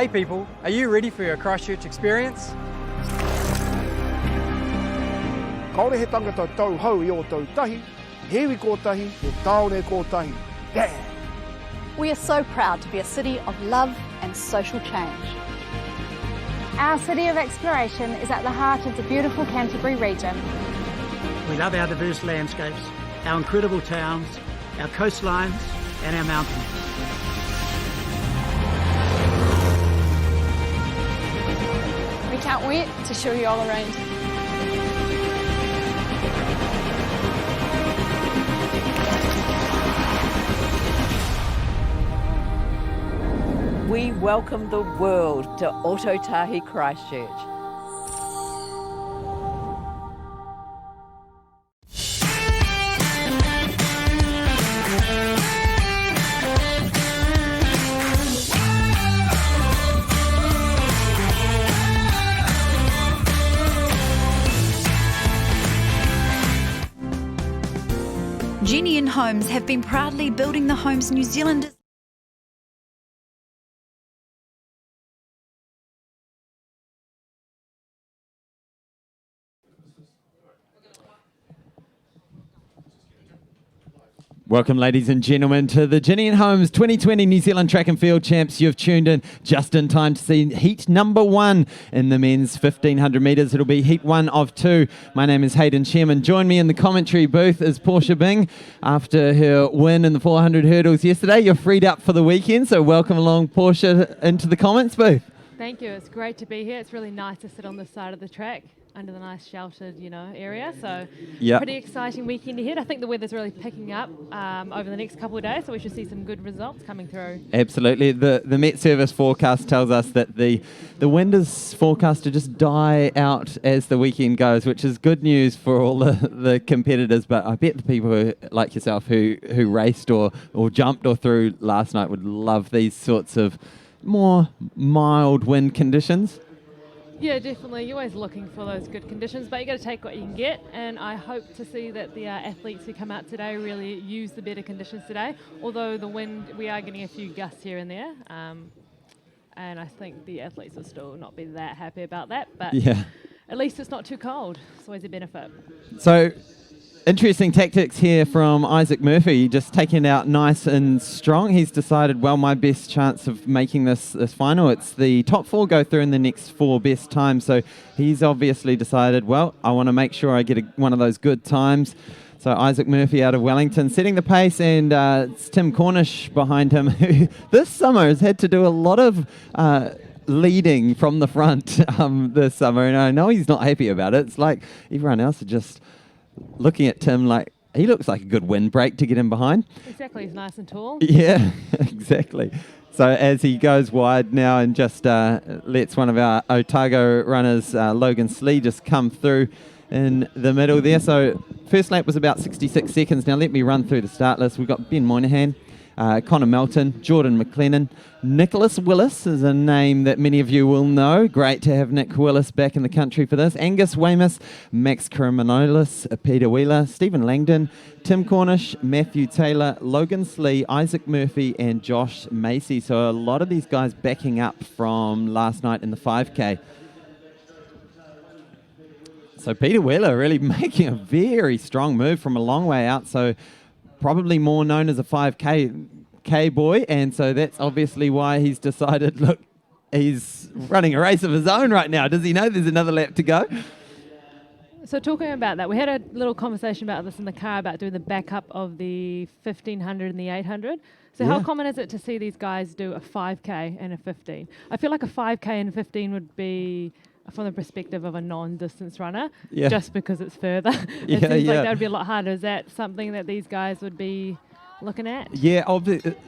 Hey people, are you ready for your Christchurch experience? Kaore he tangata tau hau I o tau tahi, hewi kotahi, he taone kotahi. Yeah! We are so proud to be a city of love and social change. Our city of exploration is at the heart of the beautiful Canterbury region. We love our diverse landscapes, our incredible towns, our coastlines and our mountains. We can't wait to show you all around. We welcome the world to Ototahi Christchurch. Genian Homes have been proudly building the homes New Zealanders Welcome, ladies and gentlemen, to the Genian Homes 2020 New Zealand Track and Field Champs. You've tuned in just in time to see heat number 1 in the men's 1500 metres. It'll be heat 1 of 2. My name is Hayden Sherman. Join me in the commentary booth is Portia Bing. After her win in the 400 hurdles yesterday, you're freed up for the weekend, so welcome along, Portia, into the comments booth. Thank you. It's great to be here. It's really nice to sit on the side of the track under the nice sheltered, area. So pretty exciting weekend ahead. I think the weather's really picking up over the next couple of days, so we should see some good results coming through. Absolutely. The Met Service forecast tells us that the wind is forecast to just die out as the weekend goes, which is good news for all the competitors. But I bet the people who, like yourself who raced or jumped or threw last night would love these sorts of more mild wind conditions. Yeah, definitely. You're always looking for those good conditions, but you got to take what you can get. And I hope to see that the athletes who come out today really use the better conditions today. Although the wind, we are getting a few gusts here and there. And I think the athletes will still not be that happy about that. But at least it's not too cold. It's always a benefit. So, interesting tactics here from Isaac Murphy, just taking it out nice and strong. He's decided, well, my best chance of making this final, it's the top 4 go through in the next 4 best times. So he's obviously decided, well, I want to make sure I get one of those good times. So Isaac Murphy out of Wellington setting the pace, and it's Tim Cornish behind him, who this summer has had to do a lot of leading from the front this summer, and I know he's not happy about it. It's like everyone else is just looking at Tim like he looks like a good windbreak to get him behind. Exactly, he's nice and tall. Yeah, exactly. So as he goes wide now and just lets one of our Otago runners, Logan Slee, just come through in the middle there. So first lap was about 66 seconds. Now let me run through the start list. We've got Ben Moynihan, Connor Melton, Jordan McLennan. Nicholas Willis is a name that many of you will know. Great to have Nick Willis back in the country for this. Angus Weymouth, Max Karamanolis, Peter Wheeler, Stephen Langdon, Tim Cornish, Matthew Taylor, Logan Slee, Isaac Murphy and Josh Macy. So a lot of these guys backing up from last night in the 5K. So Peter Wheeler really making a very strong move from a long way out. So probably more known as a 5K boy, and so that's obviously why he's decided, look, he's running a race of his own right now. Does he know there's another lap to go? So talking about that, we had a little conversation about this in the car about doing the backup of the 1500 and the 800. So how common is it to see these guys do a 5K and a 15? I feel like a 5K and a 15 would be from the perspective of a non-distance runner, just because it's further. It seems like that would be a lot harder. Is that something that these guys would be looking at? Yeah,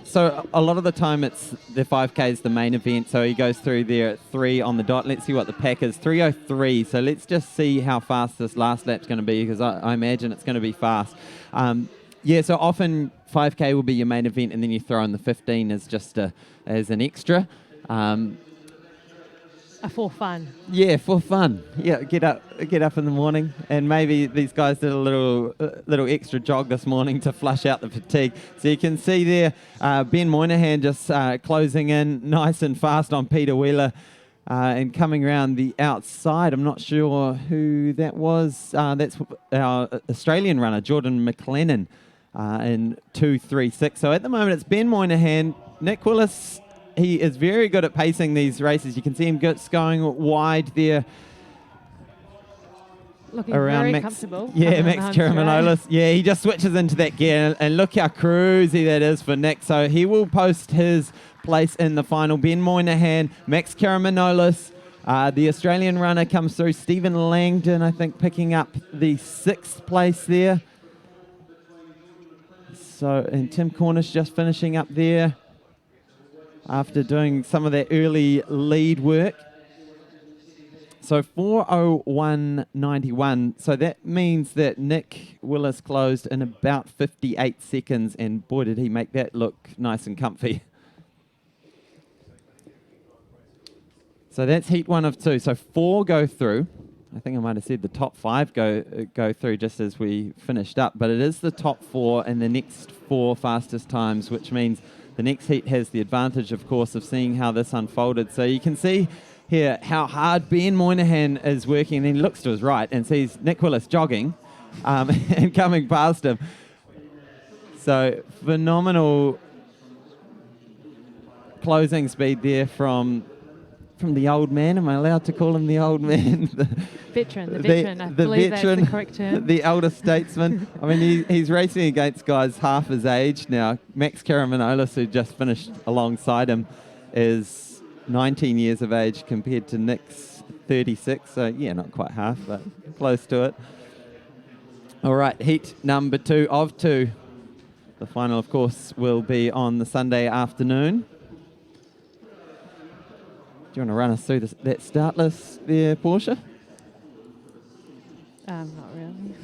so a lot of the time it's the 5K is the main event, so he goes through there at 3 on the dot. Let's see what the pack is, 3:03. So let's just see how fast this last lap's going to be, because I imagine it's going to be fast. So often 5K will be your main event, and then you throw in the 15 as just as an extra. For fun. Yeah, for fun. Yeah, get up in the morning, and maybe these guys did a little extra jog this morning to flush out the fatigue. So you can see there, Ben Moynihan just closing in nice and fast on Peter Wheeler, and coming around the outside. I'm not sure who that was. That's our Australian runner, Jordan McLennan, in 2:36. So at the moment it's Ben Moynihan, Nick Willis. He is very good at pacing these races. You can see him going wide there. Looking around very Max, comfortable. yeah, Max Karamanolis. Yeah, he just switches into that gear, and look how cruisy that is for Nick. So he will post his place in the final. Ben Moynihan, Max Karamanolis, the Australian runner comes through. Stephen Langdon, I think, picking up the 6th place there. So, and Tim Cornish just finishing up there after doing some of that early lead work. So 4:01.91. So that means that Nick Willis closed in about 58 seconds, and boy, did he make that look nice and comfy. So that's heat 1 of 2. So 4 go through. I think I might have said the top 5 go through just as we finished up, but it is the top 4 and the next 4 fastest times, which means the next heat has the advantage, of course, of seeing how this unfolded. So you can see here how hard Ben Moynihan is working, and then he looks to his right and sees Nick Willis jogging and coming past him. So phenomenal closing speed there from the old man. Am I allowed to call him the old man? The veteran. I believe that's the correct term. The elder statesman. I mean, he's racing against guys half his age now. Max Karamanolis, who just finished alongside him, is 19 years of age compared to Nick's 36. So, yeah, not quite half, but close to it. All right, heat number 2 of 2. The final, of course, will be on the Sunday afternoon. Do you want to run us through that start list there, Portia? Not really.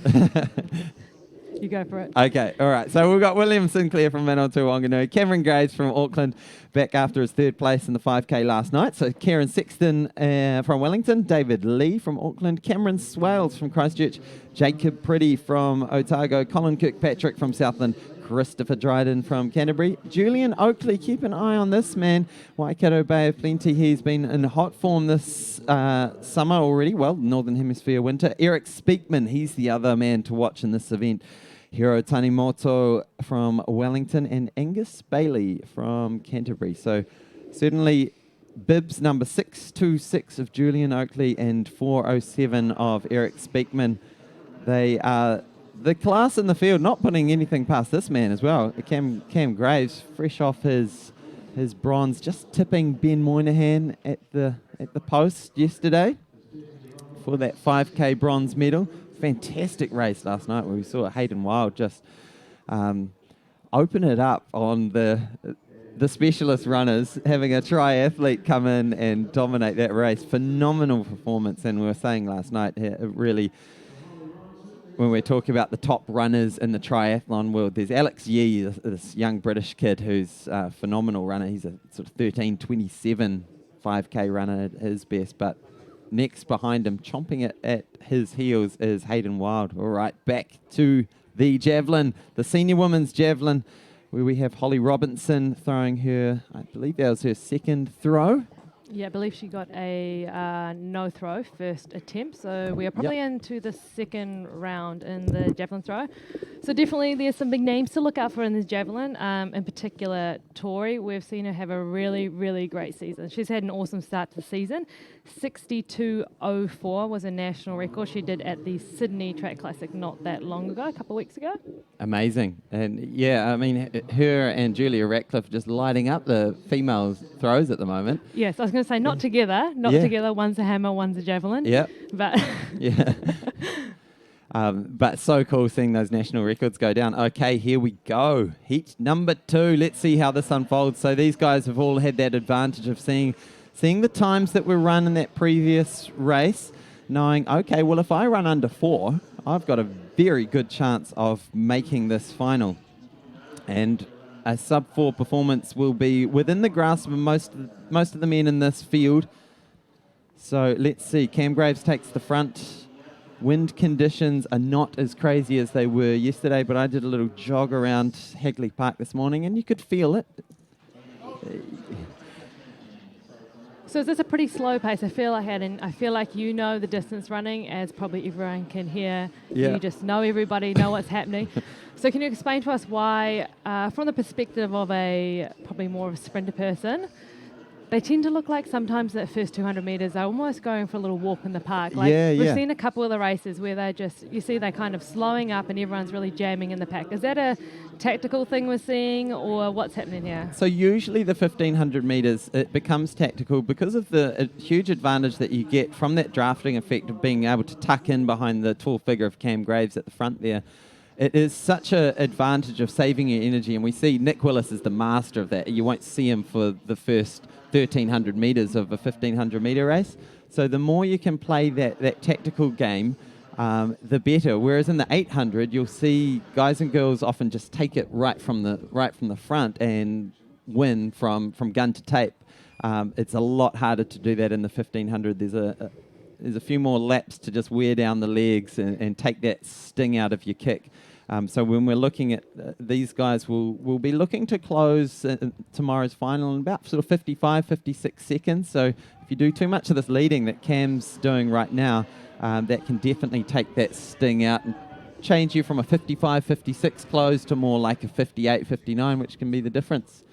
You go for it. Okay, all right. So we've got William Sinclair from Manawatu Wanganui, Cameron Graves from Auckland, back after his 3rd place in the 5K last night. So Kieran Sexton from Wellington, David Lee from Auckland, Cameron Swales from Christchurch, Jacob Pretty from Otago, Colin Kirkpatrick from Southland, Christopher Dryden from Canterbury, Julian Oakley. Keep an eye on this man, Waikato Bay of Plenty. He's been in hot form this summer already. Well, Northern Hemisphere winter. Eric Speakman, he's the other man to watch in this event. Hiro Tanimoto from Wellington, and Angus Bailey from Canterbury. So certainly bibs number 626 of Julian Oakley and 407 of Eric Speakman. They are the class in the field, not putting anything past this man as well. Cam Graves, fresh off his bronze, just tipping Ben Moynihan at the post yesterday for that 5K bronze medal. Fantastic race last night where we saw Hayden Wild just open it up on the specialist runners, having a triathlete come in and dominate that race. Phenomenal performance, and we were saying last night, really, when we're talking about the top runners in the triathlon world, there's Alex Yee, this young British kid who's a phenomenal runner. He's a sort of 13:27 5K runner at his best, but next behind him, chomping it at his heels, is Hayden Wild. All right, back to the javelin, the senior women's javelin, where we have Holly Robinson throwing her, I believe that was her 2nd throw. Yeah, I believe she got a no throw first attempt. So we are probably into the 2nd round in the javelin throw. So definitely there's some big names to look out for in this javelin. In particular, Tori. We've seen her have a really, really great season. She's had an awesome start to the season. 62.04 was a national record she did at the Sydney Track Classic not that long ago, a couple of weeks ago. Amazing. And yeah, I mean, her and Julia Ratcliffe just lighting up the females throws at the moment. Yes, I was going to say not together. One's a hammer, one's a javelin. Yep. But yeah. But so cool seeing those national records go down. Okay, here we go. Heat number 2. Let's see how this unfolds. So these guys have all had that advantage of seeing the times that were run in that previous race, knowing, okay, well, if I run under 4, I've got a very good chance of making this final. And a sub-4 performance will be within the grasp of most of the men in this field. So let's see. Cam Graves takes the front. Wind conditions are not as crazy as they were yesterday, but I did a little jog around Hagley Park this morning, and you could feel it. So is this a pretty slow pace? I feel like you know the distance running, as probably everyone can hear. Yeah. You just know everybody, know what's happening. So can you explain to us why, from the perspective of probably more of a sprinter person, they tend to look like sometimes that first 200 metres are almost going for a little walk in the park. Like we've seen a couple of the races where they're kind of slowing up and everyone's really jamming in the pack. Is that a tactical thing we're seeing, or what's happening here? So usually the 1500 metres, it becomes tactical because of the huge advantage that you get from that drafting effect of being able to tuck in behind the tall figure of Cam Graves at the front there. It is such an advantage of saving your energy, and we see Nick Willis is the master of that. You won't see him for the first 1,300 metres of a 1,500 metre race. So the more you can play that tactical game, the better. Whereas in the 800, you'll see guys and girls often just take it right from the front and win from gun to tape. It's a lot harder to do that in the 1,500. There's a few more laps to just wear down the legs and take that sting out of your kick. So when we're looking at these guys, we'll be looking to close tomorrow's final in about sort of 55, 56 seconds. So if you do too much of this leading that Cam's doing right now, that can definitely take that sting out and change you from a 55, 56 close to more like a 58, 59, which can be the difference.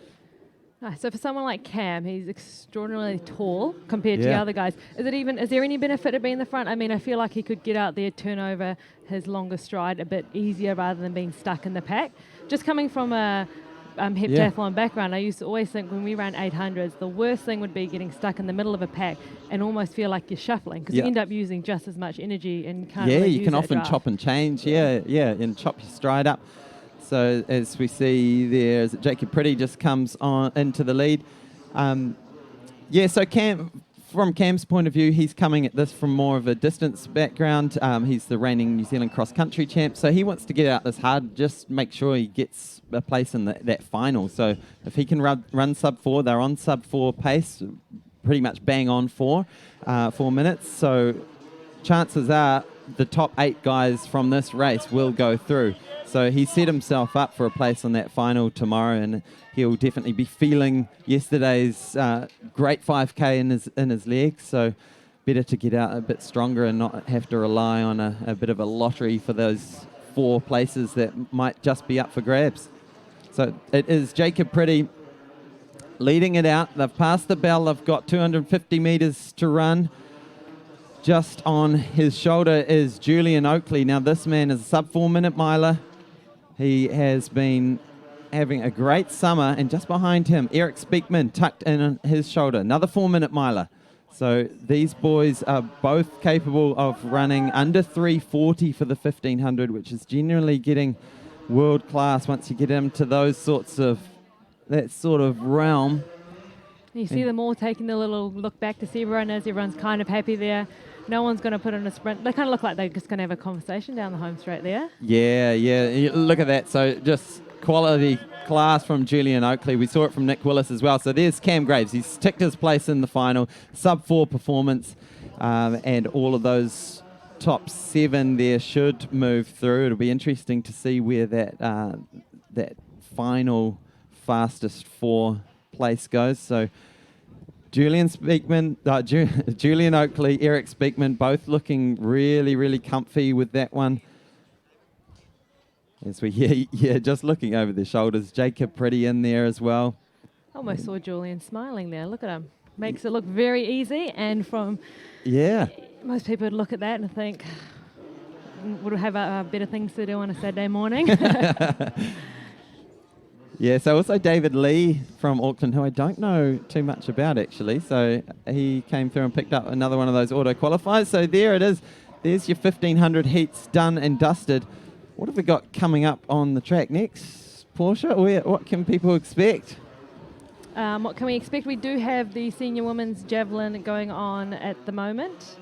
So for someone like Cam, he's extraordinarily tall compared to the other guys. Is there any benefit to being in the front? I mean, I feel like he could get out there, turn over his longer stride a bit easier rather than being stuck in the pack. Just coming from a heptathlon background, I used to always think when we ran 800s, the worst thing would be getting stuck in the middle of a pack and almost feel like you're shuffling because you end up using just as much energy and can't really you use can that often draft. chop and change, and chop your stride up. So as we see there, is Jacob Pretty just comes on into the lead. So Cam, from Cam's point of view, he's coming at this from more of a distance background. He's the reigning New Zealand cross-country champ, so he wants to get out this hard, just make sure he gets a place in that final. So if he can run sub-4, they're on sub-4 pace, pretty much bang on 4 minutes. So chances are the top 8 guys from this race will go through. So he set himself up for a place on that final tomorrow, and he'll definitely be feeling yesterday's great 5K in his legs. So better to get out a bit stronger and not have to rely on a bit of a lottery for those 4 places that might just be up for grabs. So it is Jacob Pretty leading it out. They've passed the bell. They've got 250 metres to run. Just on his shoulder is Julian Oakley. Now this man is a sub-4 minute miler. He has been having a great summer, and just behind him, Eric Speakman tucked in on his shoulder, another 4 minute miler. So these boys are both capable of running under 3:40 for the 1500, which is generally getting world class once you get into that sort of realm. You see them all taking the little look back to see everyone as everyone's kind of happy there. No one's going to put in a sprint. They kind of look like they're just going to have a conversation down the home straight there. Yeah. Look at that. So just quality class from Julian Oakley. We saw it from Nick Willis as well. So there's Cam Graves. He's ticked his place in the final. Sub-4 performance. And all of those top 7 there should move through. It'll be interesting to see where that final fastest 4 place goes. So Julian Oakley, Eric Speakman, both looking really, really comfy with that one. As we hear, just looking over their shoulders, Jacob Pretty in there as well. Almost saw Julian smiling there. Look at him. Makes it look very easy. And from most people would look at that and think, would have better things to do on a Saturday morning. Yeah, so also David Lee from Auckland, who I don't know too much about actually. So he came through and picked up another one of those auto qualifiers. So there it is. There's your 1500 heats done and dusted. What have we got coming up on the track next, Portia? What can people expect? What can we expect? We do have the senior women's javelin going on at the moment.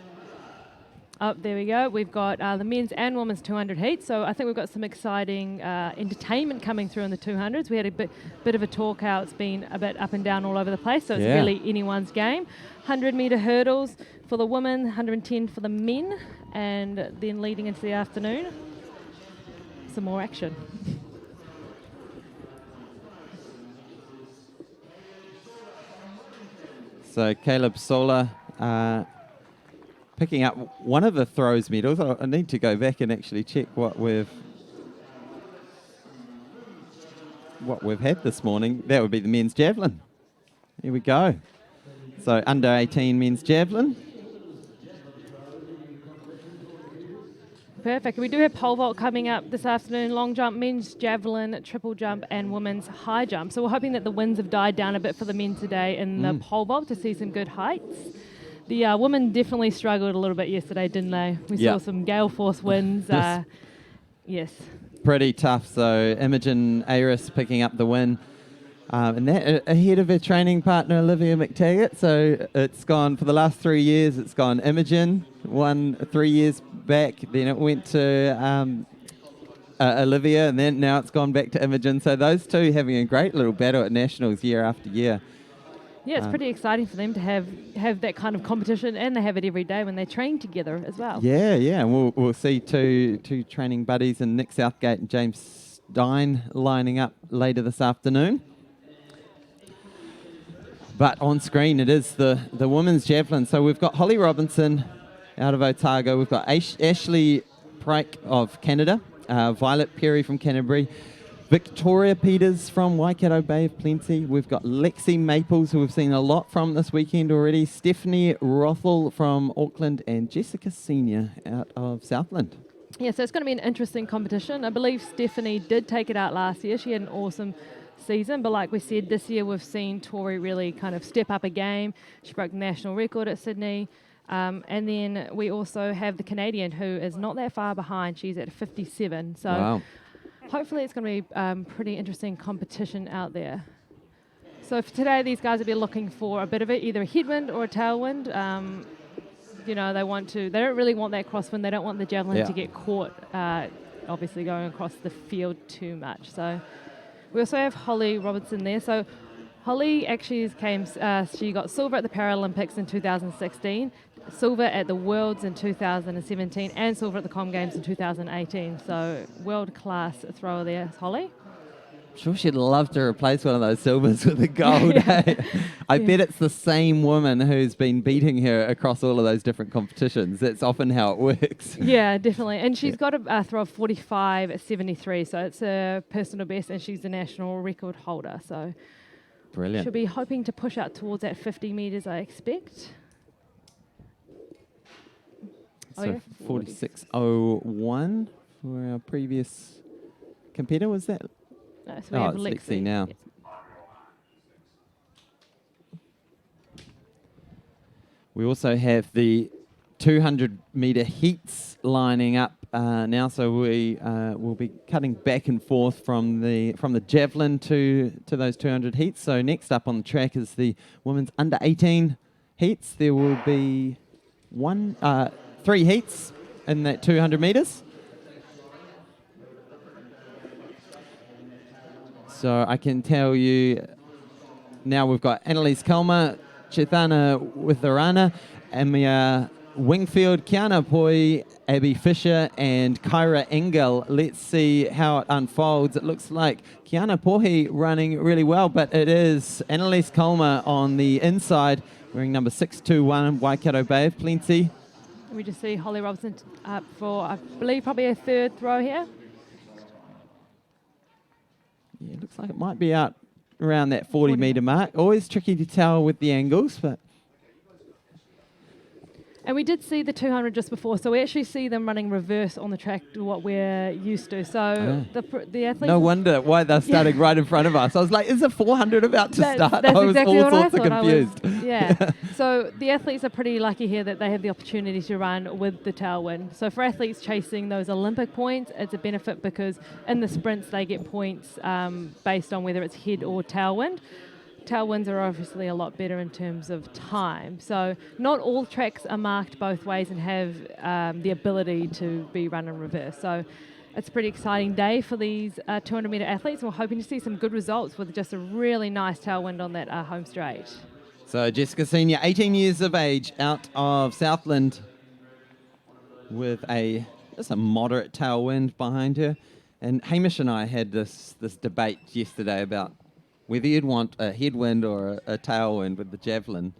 Oh, there we go. We've got the men's and women's 200 heats. So I think we've got some exciting entertainment coming through in the 200s. We had a bit of a talk how it's been a bit up and down all over the place. So it's really anyone's game. 100-metre hurdles for the women, 110 for the men. And then leading into the afternoon, some more action. So Caleb Sola picking up one of the throws medals. I need to go back and actually check what we've had this morning. That would be the men's javelin. Here we go. So under 18 men's javelin. Perfect. We do have pole vault coming up this afternoon, long jump, men's javelin, triple jump, and women's high jump. So we're hoping that the winds have died down a bit for the men today in the pole vault to see some good heights. The women definitely struggled a little bit yesterday, didn't they? We saw some gale force winds. Yes. Pretty tough. So Imogen Aris picking up the win. And that ahead of her training partner, Olivia McTaggart. So it's gone, for the last 3 years, it's gone Imogen, won 3 years back. Then it went to Olivia, and then now it's gone back to Imogen. So those two having a great little battle at Nationals year after year. Yeah, it's pretty exciting for them to have that kind of competition, and they have it every day when they train together as well. Yeah. And we'll see two training buddies in Nick Southgate and James Stein lining up later this afternoon. But on screen, it is the women's javelin. So we've got Holly Robinson out of Otago. We've got Ashley Pryke of Canada, Violet Perry from Canterbury, Victoria Peters from Waikato Bay of Plenty. We've got Lexi Maples, who we've seen a lot from this weekend already, Stephanie Rothel from Auckland, and Jessica Senior out of Southland. Yeah, so it's going to be an interesting competition. I believe Stephanie did take it out last year. She had an awesome season, but like we said, this year we've seen Tori really kind of step up a game. She broke the national record at Sydney. And then we also have the Canadian, who is not that far behind. She's at 57. So hopefully it's going to be pretty interesting competition out there. So for today, these guys will be looking for a bit of it, either a headwind or a tailwind. They don't really want that crosswind. They don't want the javelin to get caught, obviously going across the field too much. So we also have Holly Robertson there. So Holly actually she got silver at the Paralympics in 2016, silver at the Worlds in 2017, and silver at the Com Games in 2018. So world-class thrower there, Holly. I'm sure she'd love to replace one of those silvers with a gold. I bet it's the same woman who's been beating her across all of those different competitions. That's often how it works. Yeah, definitely. And she's got a throw of 45.73, so it's a personal best, and she's the national record holder. So brilliant. She'll be hoping to push out towards that 50 metres, I expect. So 46.01 for our previous competitor, was that? No, so we have it's Lexi now. Yes. We also have the 200-metre heats lining up now, so we will be cutting back and forth from the javelin to those 200 heats. So next up on the track is the women's under 18 heats. There will be 3 heats in that 200 metres. So I can tell you now we've got Annalise Kalma, Chethana Witharana, Amia Wingfield, Kiana Poi, Abby Fisher, and Kyra Engel. Let's see how it unfolds. It looks like Kiana Poi running really well, but it is Annalise Kalma on the inside, wearing number 621, Waikato Bay of Plenty. We just see Holly Robinson up for, I believe, probably a third throw here. Yeah, it looks like it might be out around that 40-metre mark. Always tricky to tell with the angles, but... And we did see the 200 just before, so we actually see them running reverse on the track to what we're used to. So the athletes... No wonder why they're starting right in front of us. I was like, is the 400 about to start? That's I was exactly all what sorts I of thought. confused. Yeah. So the athletes are pretty lucky here that they have the opportunity to run with the tailwind. So for athletes chasing those Olympic points, it's a benefit because in the sprints they get points based on whether it's head or tailwind. tailwinds are obviously a lot better in terms of time. So not all tracks are marked both ways and have the ability to be run in reverse. So it's a pretty exciting day for these 200-metre athletes. We're hoping to see some good results with just a really nice tailwind on that home straight. So Jessica Senior, 18 years of age, out of Southland with just a moderate tailwind behind her. And Hamish and I had this debate yesterday about whether you'd want a headwind or a tailwind with the Javelin.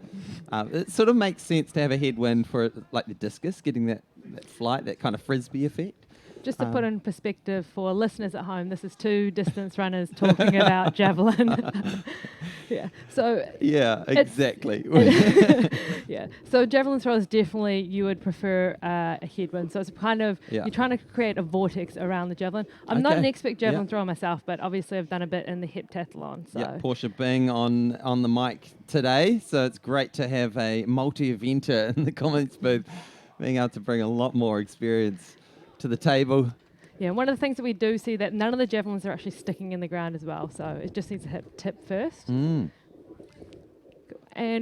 It sort of makes sense to have a headwind for like the discus, getting that flight, that kind of frisbee effect. Just to put in perspective for listeners at home, this is two distance runners talking about javelin. Yeah. So yeah, exactly. Yeah. So javelin throws definitely you would prefer a headwind. So it's kind of you're trying to create a vortex around the javelin. I'm not an expert javelin thrower myself, but obviously I've done a bit in the heptathlon. So yeah, Portia Bing on the mic today. So it's great to have a multi-eventer in the comments booth, being able to bring a lot more experience to the table. Yeah, one of the things that we do see that none of the javelins are actually sticking in the ground as well, so it just needs to hit tip first. And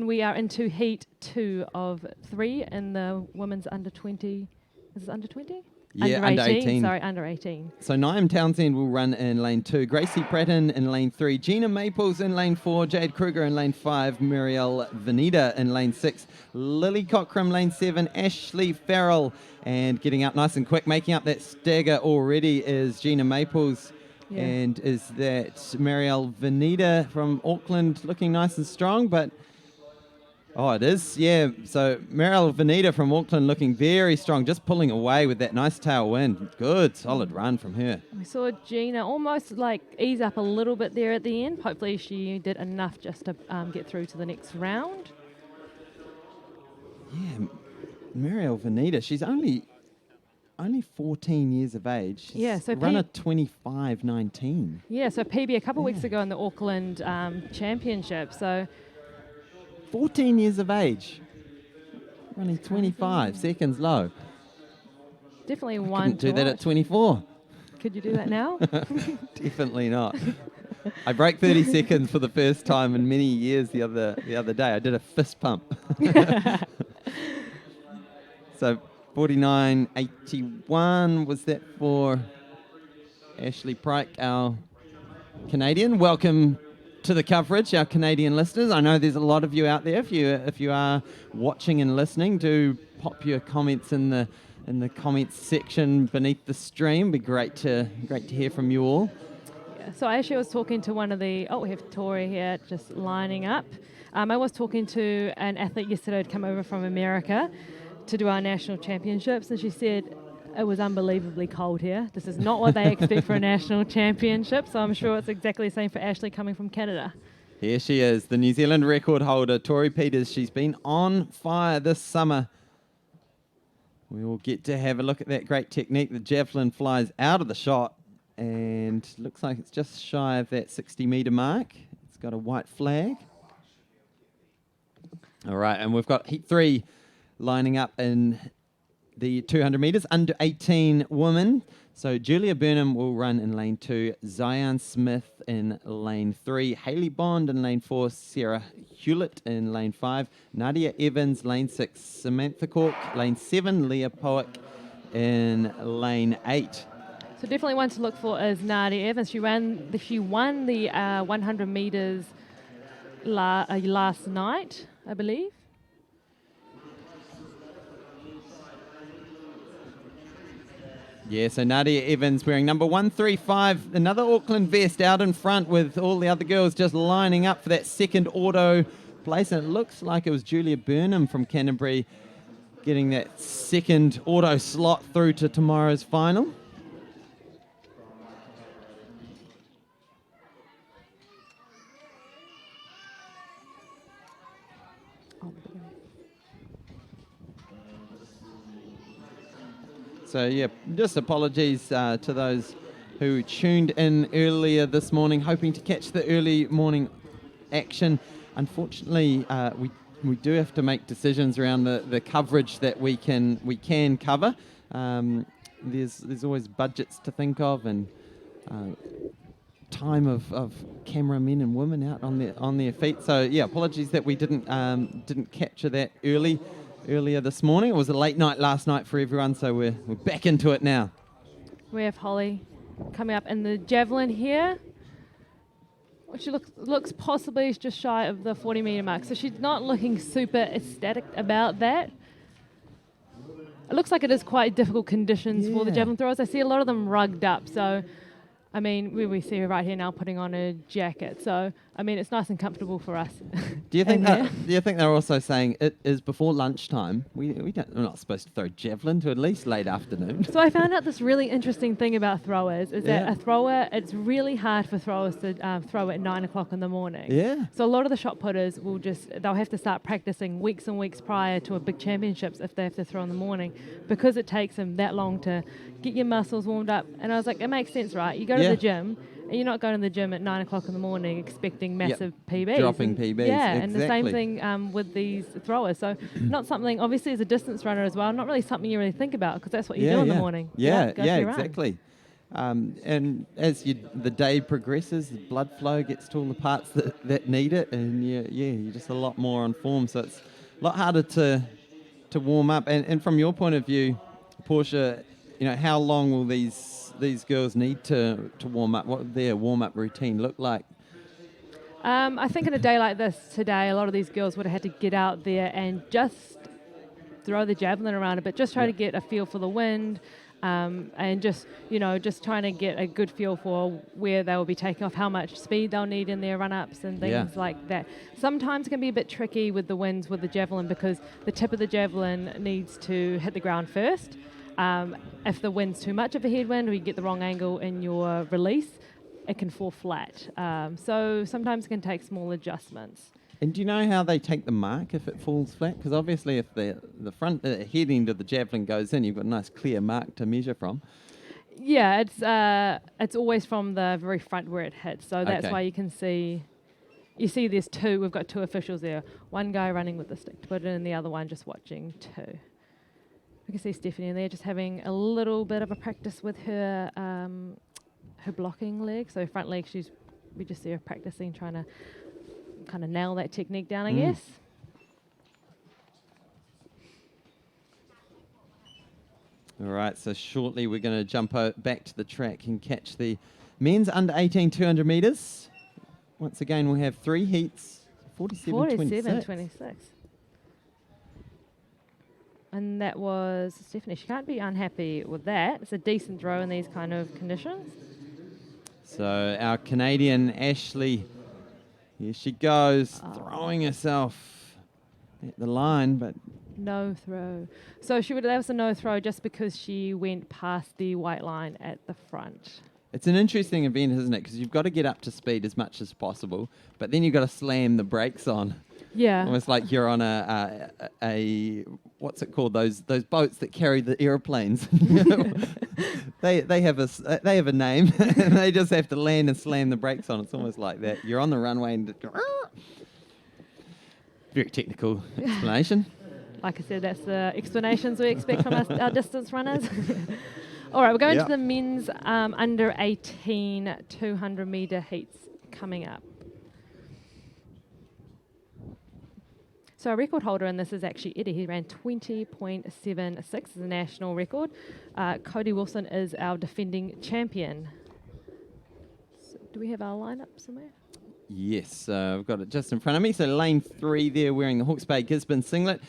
we are into heat 2 of 3 in the women's under 20. Is it under 20? Yeah, under 18. Sorry, under 18. So Niamh Townsend will run in lane 2, Gracie Pratton in lane 3, Gina Maples in lane 4, Jade Kruger in lane 5, Muriel Venita in lane 6, Lily Cockram lane 7, Ashley Farrell, and getting up nice and quick, making up that stagger already is Gina Maples. Yeah. And is that Muriel Venita from Auckland, looking nice and strong, but oh, it is, yeah. So Muriel Venita from Auckland looking very strong, just pulling away with that nice tailwind. Good, solid run from her. We saw Gina almost like ease up a little bit there at the end. Hopefully she did enough just to get through to the next round. Yeah, Muriel Venita, she's only 14 years of age. She's yeah, so run a 25:19. Yeah, so PB a couple of weeks ago in the Auckland Championship. So 14 years of age, running 25 seconds low. Definitely I one. couldn't do that at 24. Could you do that now? Definitely not. I broke 30 seconds for the first time in many years the other day. I did a fist pump. So 49.81 was that for Ashley Pryke, our Canadian. Welcome to the coverage, our Canadian listeners. I know there's a lot of you out there. If you are watching and listening, do pop your comments in the comments section beneath the stream. It'd be great to hear from you all. Yeah, so I actually was talking to one of the we have Tori here just lining up. I was talking to an athlete yesterday who'd come over from America to do our national championships, and she said it was unbelievably cold here. This is not what they expect for a national championship, so I'm sure it's exactly the same for Ashley coming from Canada. Here she is, the New Zealand record holder, Tori Peters. She's been on fire this summer. We will get to have a look at that great technique. The javelin flies out of the shot and looks like it's just shy of that 60-metre mark. It's got a white flag. All right, and we've got heat 3 lining up in the 200 metres, under 18 women. So Julia Burnham will run in lane 2, Zion Smith in lane 3, Hayley Bond in lane 4, Sarah Hewlett in lane 5, Nadia Evans lane 6, Samantha Cork lane 7, Leah Powick in lane 8. So definitely one to look for is Nadia Evans. She won the 100 metres last night, I believe. Yeah, so Nadia Evans wearing number 135, another Auckland vest out in front with all the other girls just lining up for that second auto place. And it looks like it was Julia Burnham from Canterbury getting that second auto slot through to tomorrow's final. So, yeah, just apologies to those who tuned in earlier this morning, hoping to catch the early morning action. Unfortunately, we do have to make decisions around the coverage that we can cover. There's always budgets to think of, and time of cameramen and women out on their feet. So yeah, apologies that we didn't capture that earlier this morning. It was a late night last night for everyone, so we're back into it now. We have Holly coming up in the Javelin here, which looks possibly just shy of the 40-metre mark. So she's not looking super ecstatic about that. It looks like it is quite difficult conditions for the javelin throwers. I see a lot of them rugged up. So, I mean, we see her right here now putting on a jacket. So, I mean, it's nice and comfortable for us. Do you think they're also saying it is before lunchtime? We're not supposed to throw javelin to at least late afternoon. So I found out this really interesting thing about throwers is that a thrower, it's really hard for throwers to throw at 9 o'clock in the morning. Yeah. So a lot of the shot putters they'll have to start practicing weeks and weeks prior to a big championships if they have to throw in the morning, because it takes them that long to get your muscles warmed up. And I was like, it makes sense, right? You go to the gym, and you're not going to the gym at 9 o'clock in the morning expecting massive PBs. Dropping PBs. Yeah, exactly. and the same thing with these throwers. So not something, obviously as a distance runner as well, not really something you really think about, because that's what you do in the morning. Yeah, Go for your run. exactly. And as the day progresses, the blood flow gets to all the parts that need it, and you're just a lot more on form. So it's a lot harder to warm up. And from your point of view, Portia, how long will these girls need to warm up? What would their warm-up routine look like? I think in a day like this today, a lot of these girls would have had to get out there and just throw the javelin around a bit, just try to get a feel for the wind, and just trying to get a good feel for where they will be taking off, how much speed they'll need in their run-ups and things like that. Sometimes it can be a bit tricky with the winds with the javelin, because the tip of the javelin needs to hit the ground first. If the wind's too much of a headwind, or you get the wrong angle in your release, it can fall flat. So sometimes it can take small adjustments. And do you know how they take the mark if it falls flat? Because obviously if the front head end of the javelin goes in, you've got a nice clear mark to measure from. Yeah, it's always from the very front where it hits. So that's why you can see. You see there's two. We've got two officials there. One guy running with the stick to put it in, and the other one just watching too. You can see Stephanie in there just having a little bit of a practice with her her blocking leg. So front leg, we just see her practicing, trying to kind of nail that technique down, I guess. All right, so shortly we're going to jump back to the track and catch the men's under 18 200 metres. Once again, we'll have 3 heats, 47-26. And that was Stephanie. She can't be unhappy with that. It's a decent throw in these kind of conditions. So our Canadian Ashley, here she goes, throwing herself at the line, but no throw. So that was a no throw just because she went past the white line at the front. It's an interesting event, isn't it? Because you've got to get up to speed as much as possible, but then you've got to slam the brakes on. Yeah. Almost like you're on a what's it called? Those boats that carry the airplanes. They have a name, and they just have to land and slam the brakes on. It's almost like that. You're on the runway and very technical explanation. Like I said, that's the explanations we expect from our distance runners. All right, we're going to the men's under 18 200 metre heats coming up. So our record holder in this is actually Eddie. He ran 20.76 as a national record. Cody Wilson is our defending champion. So do we have our lineup somewhere? Yes, I've got it just in front of me. So lane 3 there, wearing the Hawke's Bay Gisborne singlet,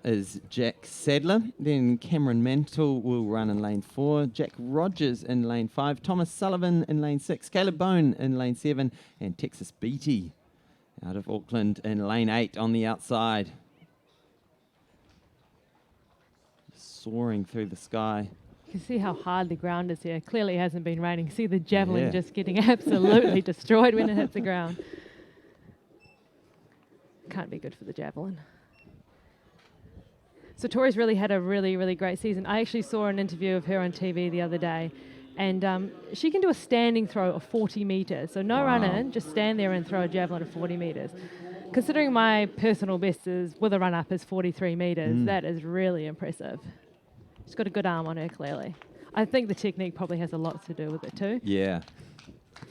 is Jack Sadler. Then Cameron Mantle will run in lane 4. Jack Rogers in lane 5. Thomas Sullivan in lane 6. Caleb Bone in lane 7. And Texas Beattie out of Auckland in lane 8 on the outside. Soaring through the sky. You can see how hard the ground is here. Clearly it hasn't been raining. See the javelin just getting absolutely destroyed when it hits the ground. Can't be good for the javelin. So Tori's really had a really, really great season. I actually saw an interview of her on TV the other day, and she can do a standing throw of 40 metres. So no run in, just stand there and throw a javelin of 40 metres. Considering my personal best is with a run up is 43 metres, that is really impressive. She's got a good arm on her, clearly. I think the technique probably has a lot to do with it too. Yeah.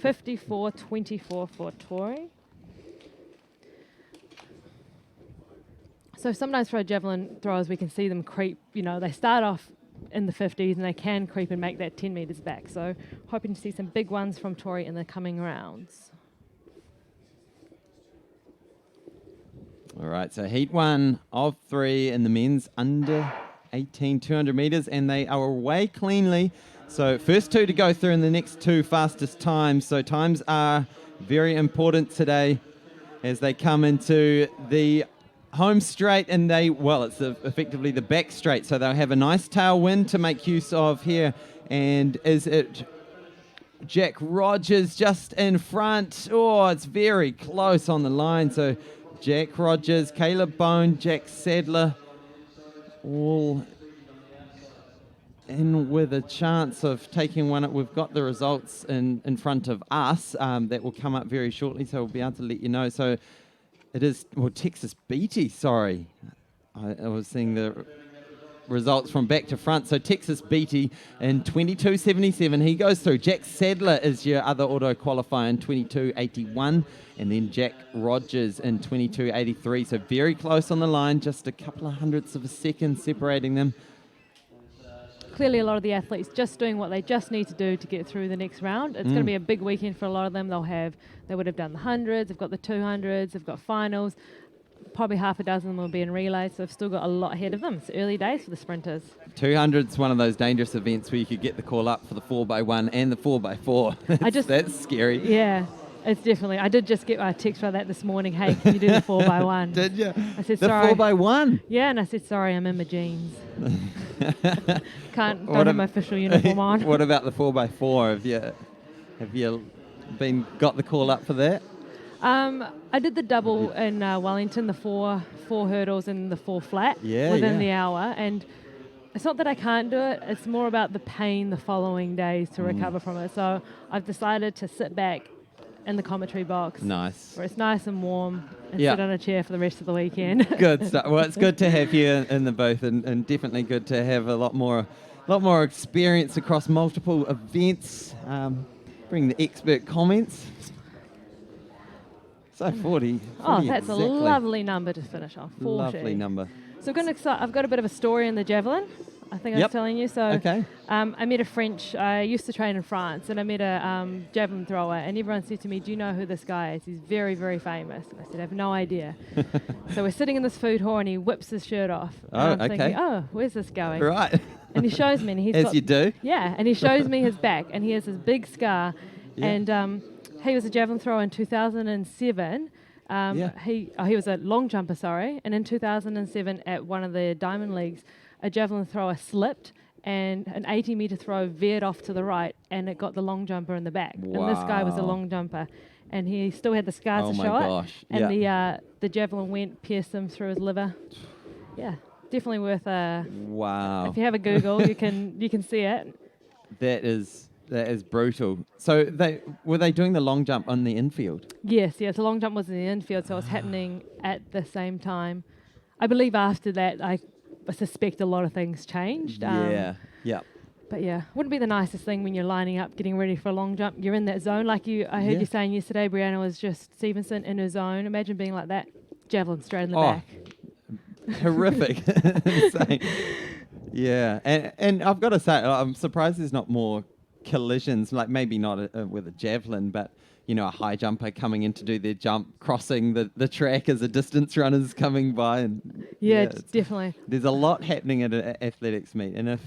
54.24 for Tori. So sometimes for our javelin throwers, we can see them creep. You know, they start off in the 50s and they can creep and make that 10 metres back. So hoping to see some big ones from Tori in the coming rounds. All right, so heat 1 of 3 in the men's under 18 200 metres, and they are away cleanly. So first 2 to go through in the next 2 fastest times. So times are very important today as they come into the home straight, and it's effectively the back straight. So they'll have a nice tailwind to make use of here. And is it Jack Rogers just in front? Oh, it's very close on the line. So Jack Rogers, Caleb Bone, Jack Sadler, all in with a chance of taking one up. We've got the results in front of us that will come up very shortly, so we'll be able to let you know. So it is, Texas Beatty, sorry. I was seeing the results from back to front. So Texas Beatty in 22.77, he goes through. Jack Sadler is your other auto qualifier in 22.81. And then Jack Rogers in 22.83. So very close on the line, just a couple of hundredths of a second separating them. Clearly a lot of the athletes just doing what they just need to do to get through the next round. It's going to be a big weekend for a lot of them. They would have done the 100s, they've got the 200s, they've got finals. Probably half a dozen of them will be in relay, so they've still got a lot ahead of them. It's early days for the sprinters. 200's one of those dangerous events where you could get the call up for the 4x1 and the 4x4. That's scary. Yeah. It's definitely. I did just get a text about that this morning. Hey, can you do the 4x1? Did you? I said, the sorry. 4x1? Yeah, and I said, sorry, I'm in my jeans. Don't have my official uniform on. What about the 4x4? Have you got the call up for that? I did the double in Wellington, the four hurdles and the 4 flat within the hour. And it's not that I can't do it. It's more about the pain the following days to recover from it. So I've decided to sit back in the commentary box. Nice. Where it's nice and warm and sit on a chair for the rest of the weekend. Good stuff. Well, it's good to have you in the booth, and definitely good to have a lot more experience across multiple events. Bring the expert comments. So 40. Oh, that's exactly. a lovely number to finish off. 40. Lovely number. So I've got a bit of a story in the javelin. I think I was telling you. So okay. I met a French, I used to train in France, and I met a javelin thrower, and everyone said to me, do you know who this guy is? He's very, very famous. And I said, I have no idea. So we're sitting in this food hall, and he whips his shirt off. And I'm thinking, where's this going? Right. And he shows me, and he's As you do. Yeah, and he shows me his back, and he has this big scar. Yeah. And he was a javelin thrower in 2007. He was a long jumper, sorry. And in 2007, at one of the Diamond Leagues, a javelin thrower slipped and an 80-metre throw veered off to the right, and it got the long jumper in the back. Wow. And this guy was a long jumper, and he still had the scars to show it. And the javelin pierced him through his liver. Yeah, definitely worth a... Wow. If you have a Google, you can see it. That is brutal. So were they doing the long jump on the infield? Yes, the long jump was in the infield, so it was happening at the same time. I believe after that, I suspect a lot of things changed. But yeah, wouldn't be the nicest thing when you're lining up, getting ready for a long jump. You're in that zone, like I heard you saying yesterday. Brianna was just Stevenson in her zone. Imagine being like that, javelin straight in the back. Horrific. Insane. Yeah, and I've got to say, I'm surprised there's not more collisions, like maybe not with a javelin, but a high jumper coming in to do their jump, crossing the track as a distance runner's coming by. And definitely. There's a lot happening at an athletics meet. And if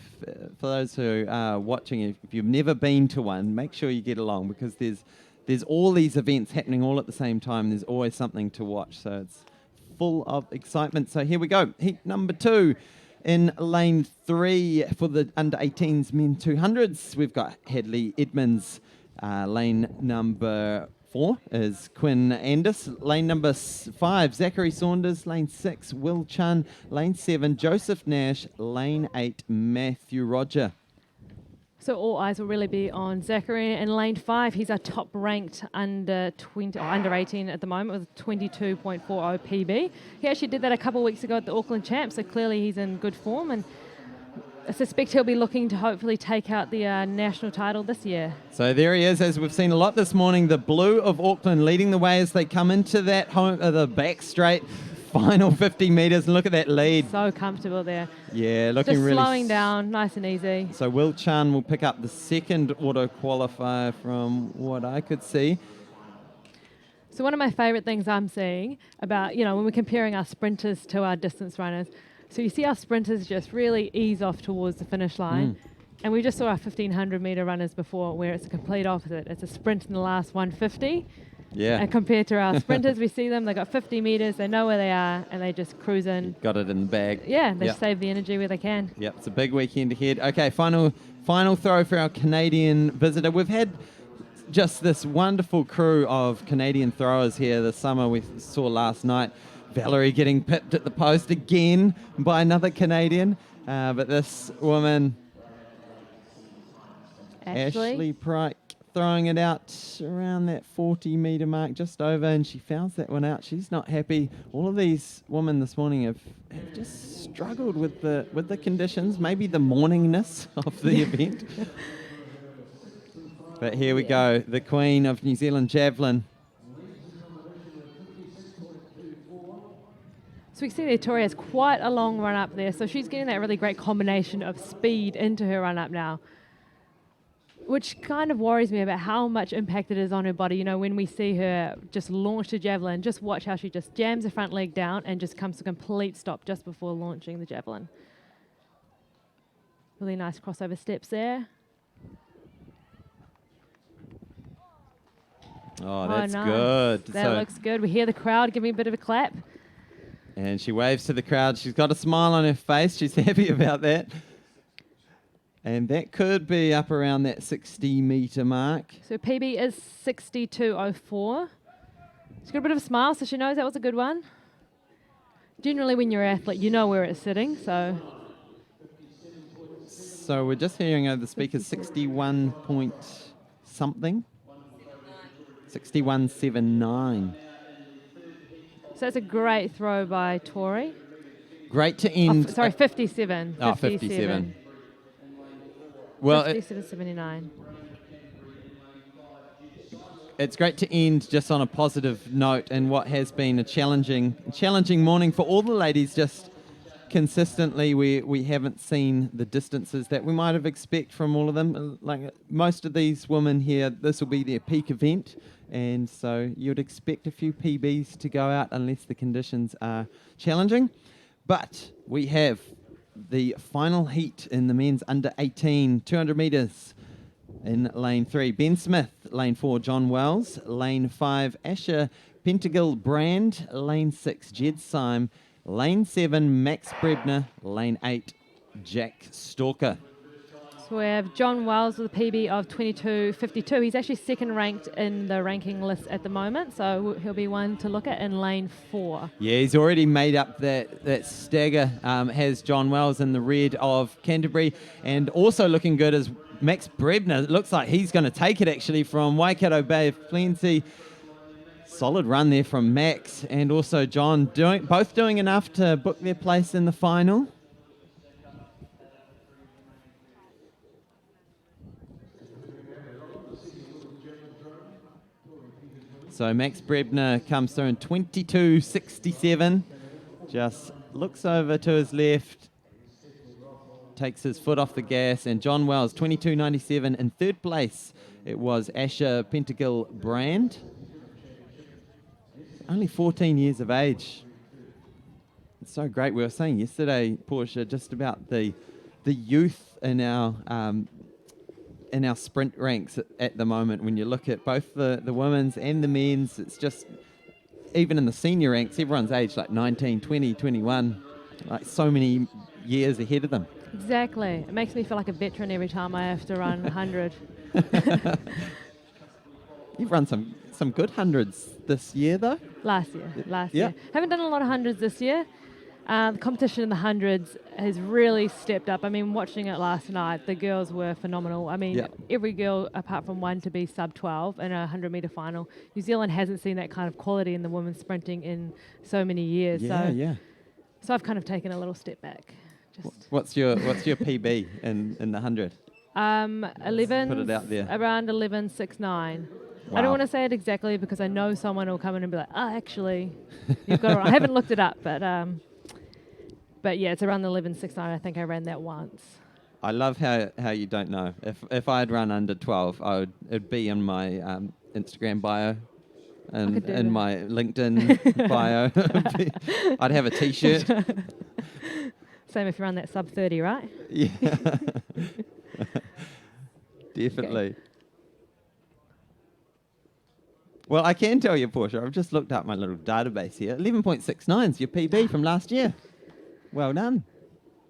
for those who are watching, if you've never been to one, make sure you get along, because there's all these events happening all at the same time. There's always something to watch. So it's full of excitement. So here we go. Heat number 2. In lane 3 for the under-18s men 200s, we've got Hadley Edmonds. Lane number 4 is Quinn Andis. Lane number 5, Zachary Saunders. Lane 6, Will Chun. Lane 7, Joseph Nash. Lane 8, Matthew Roger. So all eyes will really be on Zachary. In lane 5, he's our top-ranked under 18 at the moment with 22.40 PB. He actually did that a couple of weeks ago at the Auckland Champs, so clearly he's in good form. And I suspect he'll be looking to hopefully take out the national title this year. So there he is, as we've seen a lot this morning, the blue of Auckland leading the way as they come into that the back straight final 50 metres. And look at that lead. So comfortable there. Yeah, looking Just really... slowing down, nice and easy. So Will Chan will pick up the second auto qualifier from what I could see. So one of my favourite things I'm seeing about, when we're comparing our sprinters to our distance runners, so you see our sprinters just really ease off towards the finish line. And we just saw our 1,500 metre runners before where it's a complete opposite. It's a sprint in the last 150. Yeah. And compared to our sprinters, we see them, they've got 50 metres, they know where they are, and they just cruise in. Got it in the bag. Yeah, they save the energy where they can. Yep, it's a big weekend ahead. Okay, final throw for our Canadian visitor. We've had just this wonderful crew of Canadian throwers here this summer. We saw last night Valerie getting pipped at the post again by another Canadian. But this woman, Ashley Pryke, throwing it out around that 40 metre mark, just over, and she fouls that one out. She's not happy. All of these women this morning have just struggled with the conditions, maybe the morningness of the event. But here we go, the Queen of New Zealand Javelin. So we can see there Tori has quite a long run up there, so she's getting that really great combination of speed into her run up now, which kind of worries me about how much impact it is on her body. When we see her just launch the javelin, just watch how she just jams her front leg down and just comes to a complete stop just before launching the javelin. Really nice crossover steps there. Oh, that's nice. good. That looks good. We hear the crowd giving a bit of a clap. And she waves to the crowd. She's got a smile on her face. She's happy about that. And that could be up around that 60 metre mark. So PB is 62.04. She's got a bit of a smile, so she knows that was a good one. Generally, when you're an athlete, you know where it's sitting, so... So we're just hearing over the speakers 61 point something. 61.79. So that's a great throw by Tori. Great to end... 57. Oh, 57. Well, 57.79. It's great to end just on a positive note in what has been a challenging morning for all the ladies. Just consistently, we haven't seen the distances that we might have expected from all of them. Like most of these women here, this will be their peak event, and so you'd expect a few PBs to go out unless the conditions are challenging. But we have the final heat in the men's under 18, 200 metres in lane 3. Ben Smith, lane 4, John Wells, lane 5, Asher Pentagill Brand, lane 6, Jed Syme, lane 7, Max Brebner, lane 8, Jack Stalker. So we have John Wells with a PB of 22.52. He's actually second ranked in the ranking list at the moment, so he'll be one to look at in lane 4. Yeah, he's already made up that stagger, has John Wells in the red of Canterbury, and also looking good is Max Brebner. It looks like he's going to take it actually from Waikato Bay of Plenty. Solid run there from Max, and also John both doing enough to book their place in the final. So Max Brebner comes through in 22.67. Just looks over to his left, takes his foot off the gas, and John Wells, 22.97 in third place. It was Asher Pentagill Brand. Only 14 years of age. It's so great. We were saying yesterday, Portia, just about the youth in our sprint ranks at the moment. When you look at both the women's and the men's, it's just, even in the senior ranks, everyone's aged like 19, 20, 21, like so many years ahead of them. Exactly. It makes me feel like a veteran every time I have to run 100. You've run some good hundreds this year, though. Last year. Haven't done a lot of hundreds this year. The competition in the hundreds has really stepped up. I mean, watching it last night, the girls were phenomenal. I mean, every girl, apart from one, to be sub 12 in a 100-metre final. New Zealand hasn't seen that kind of quality in the women's sprinting in so many years. So I've kind of taken a little step back What's your PB in the 100? 11. Put it out there. Around 11.69. I Wow. don't want to say it exactly because I know someone will come in and be like, oh, actually, you've got it wrong. I haven't looked it up, but yeah, it's around the 11.69. I think I ran that once. I love how you don't know. If I'd run under 12, it'd be in my Instagram bio and in my LinkedIn bio. I'd have a T-shirt. Same if you run that sub 30, right? Yeah, definitely. Okay. Well, I can tell you, Portia, I've just looked up my little database here. 11.69 is your PB from last year. Well done.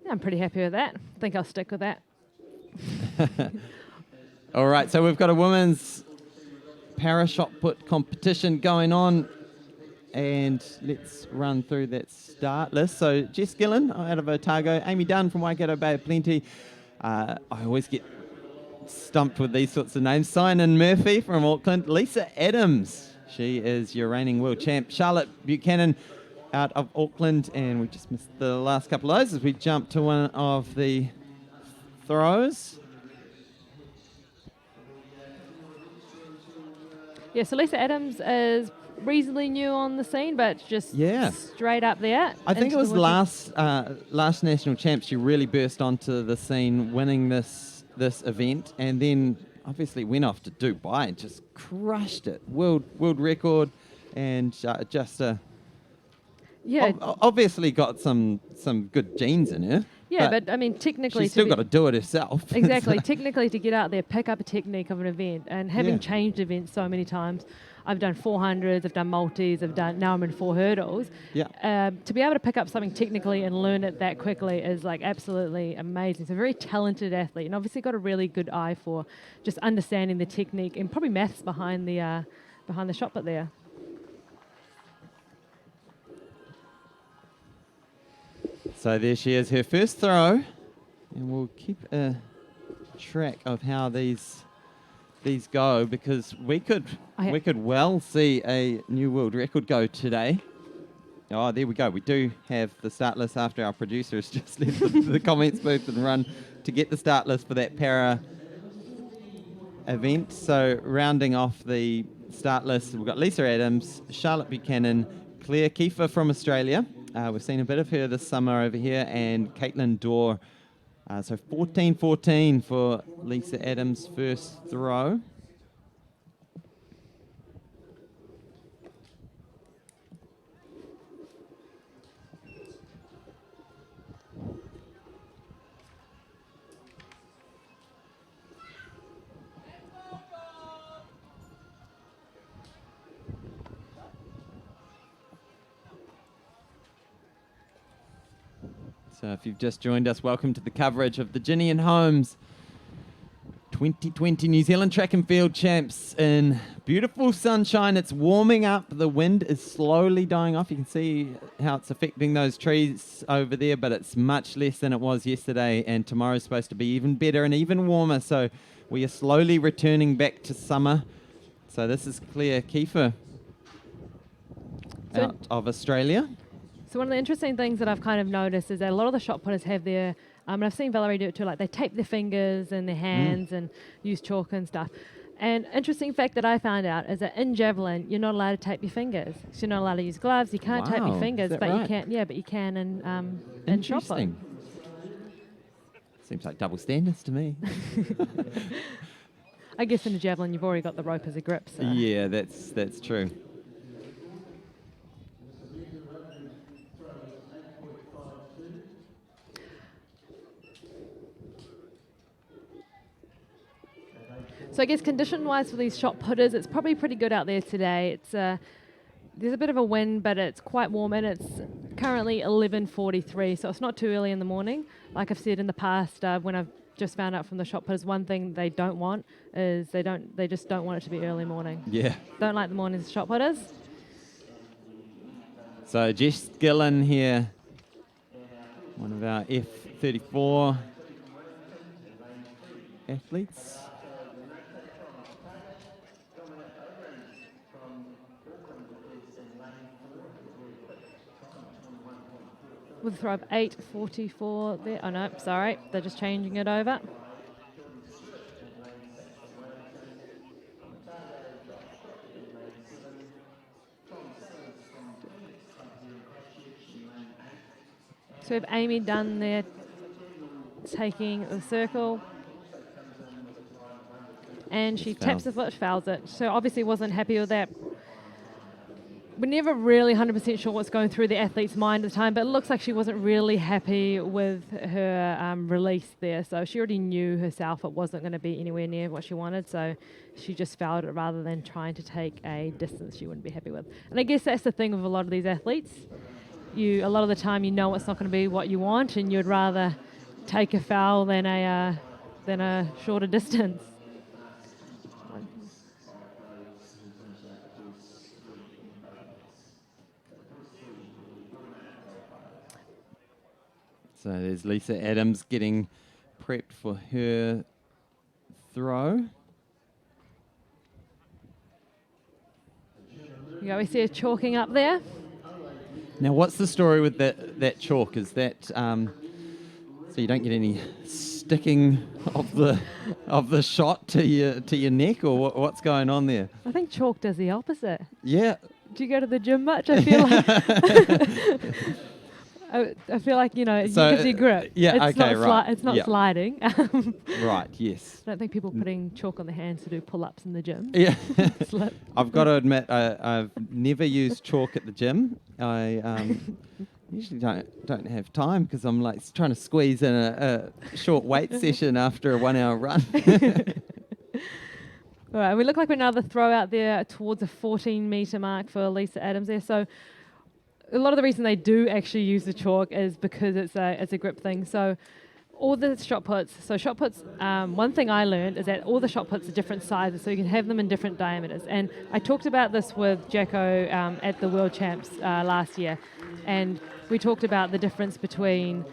Yeah, I'm pretty happy with that. I think I'll stick with that. All right, so we've got a women's para shot put competition going on. And let's run through that start list. So Jess Gillen out of Otago, Amy Dunn from Waikato Bay of Plenty. I always get stumped with these sorts of names. Sinan Murphy from Auckland. Lisa Adams, she is your reigning world champ. Charlotte Buchanan out of Auckland. And we just missed the last couple of those as we jump to one of the throws. Yeah, so Lisa Adams is reasonably new on the scene, but just straight up there. I think it was last national champs she really burst onto the scene, winning this event, and then obviously went off to Dubai and just crushed it, world record, and obviously got some good genes in her. Yeah, but I mean, technically, she's still got to do it herself. Exactly, technically to get out there, pick up a technique of an event, and having changed events so many times. I've done 400s, I've done multis, now I'm in 4 hurdles. Yeah. To be able to pick up something technically and learn it that quickly is like absolutely amazing. It's a very talented athlete, and obviously got a really good eye for just understanding the technique and probably maths behind the shot put there. So there she is, her first throw, and we'll keep a track of how these go, because we could well see a new world record go today. Oh, there we go. We do have the start list after our producer has just left the comments booth and run to get the start list for that para event. So rounding off the start list, we've got Lisa Adams, Charlotte Buchanan, Claire Kiefer from Australia. We've seen a bit of her this summer over here, and Caitlin Dorr. So 14-14 for Lisa Adams' first throw. So if you've just joined us, welcome to the coverage of the Ginny and Holmes 2020 New Zealand Track and Field Champs in beautiful sunshine. It's warming up. The wind is slowly dying off. You can see how it's affecting those trees over there, but it's much less than it was yesterday, and tomorrow's supposed to be even better and even warmer. So we are slowly returning back to summer. So this is Claire Kiefer out of Australia. So one of the interesting things that I've kind of noticed is that a lot of the shot putters have their, and I've seen Valerie do it too, like they tape their fingers and their hands and use chalk and stuff. And interesting fact that I found out is that in Javelin, you're not allowed to tape your fingers. So you're not allowed to use gloves, you can't tape your fingers, but you can, but you can in shot put. Seems like double standards to me. I guess in the Javelin, you've already got the rope as a grip. So. Yeah, that's true. So I guess condition-wise for these shot putters, it's probably pretty good out there today. It's there's a bit of a wind, but it's quite warm, and it's currently 11:43, so it's not too early in the morning. Like I've said in the past, when I've just found out from the shot putters, one thing they don't want is they just don't want it to be early morning. Yeah. Don't like the morning shot putters. So Jess Gillen here, one of our F34 athletes. with a throw of 8.44 there. Oh no, sorry, they're just changing it over. So we have Amy Dunn there taking the circle. And she taps the foot, fouls it. So obviously wasn't happy with that. We're never really 100% sure what's going through the athlete's mind at the time, but it looks like she wasn't really happy with her release there. So she already knew herself it wasn't going to be anywhere near what she wanted, so she just fouled it rather than trying to take a distance she wouldn't be happy with. And I guess that's the thing with a lot of these athletes. A lot of the time you know it's not going to be what you want, and you'd rather take a foul than a shorter distance. So there's Lisa Adams getting prepped for her throw. We see her chalking up there. Now, what's the story with that chalk? Is that so you don't get any sticking of the shot to your neck, or what's going on there? I think chalk does the opposite. Yeah. Do you go to the gym much? I feel like I feel like, it gives you grip. Yeah, it's okay, not right. It's not yeah. sliding. Right, yes. I don't think people putting chalk on their hands to do pull-ups in the gym. Yeah. Slip. I've got to admit, I've never used chalk at the gym. I usually don't have time because I'm like trying to squeeze in a short weight session after a 1 hour run. All right, we look like another throw out there towards a 14-metre mark for Lisa Adams there. So a lot of the reason they do actually use the chalk is because it's a grip thing. So all the shot puts, one thing I learned is that all the shot puts are different sizes, so you can have them in different diameters. And I talked about this with Jacko at the World Champs last year, and we talked about the difference between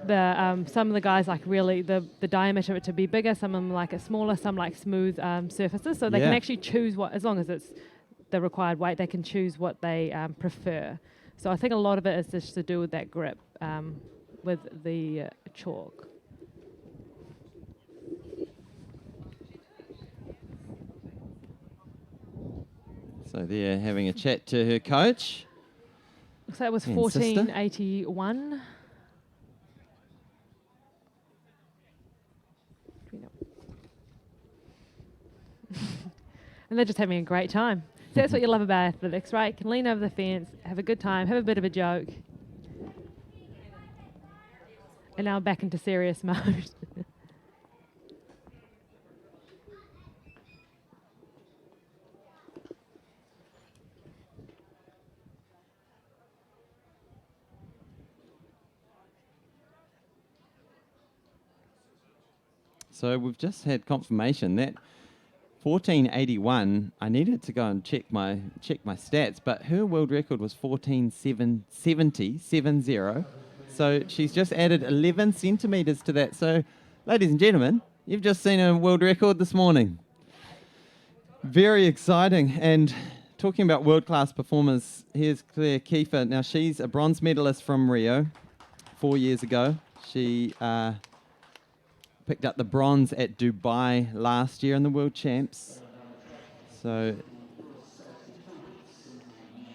the some of the guys like really the diameter to be bigger, some of them like it smaller, some like smooth surfaces. So they can actually choose what, as long as it's the required weight, they can choose what they prefer. So I think a lot of it is just to do with that grip with the chalk. So they're having a chat to her coach. So that was 1481. And they're just having a great time. So that's what you love about athletics, right? You can lean over the fence, have a good time, have a bit of a joke. And now back into serious mode. So we've just had confirmation that 1481, I needed to go and check my stats, but her world record was 1470. So she's just added 11 centimetres to that. So, ladies and gentlemen, you've just seen a world record this morning. Very exciting. And talking about world-class performers, here's Claire Kiefer. Now, she's a bronze medalist from Rio 4 years ago. She picked up the bronze at Dubai last year in the World Champs. So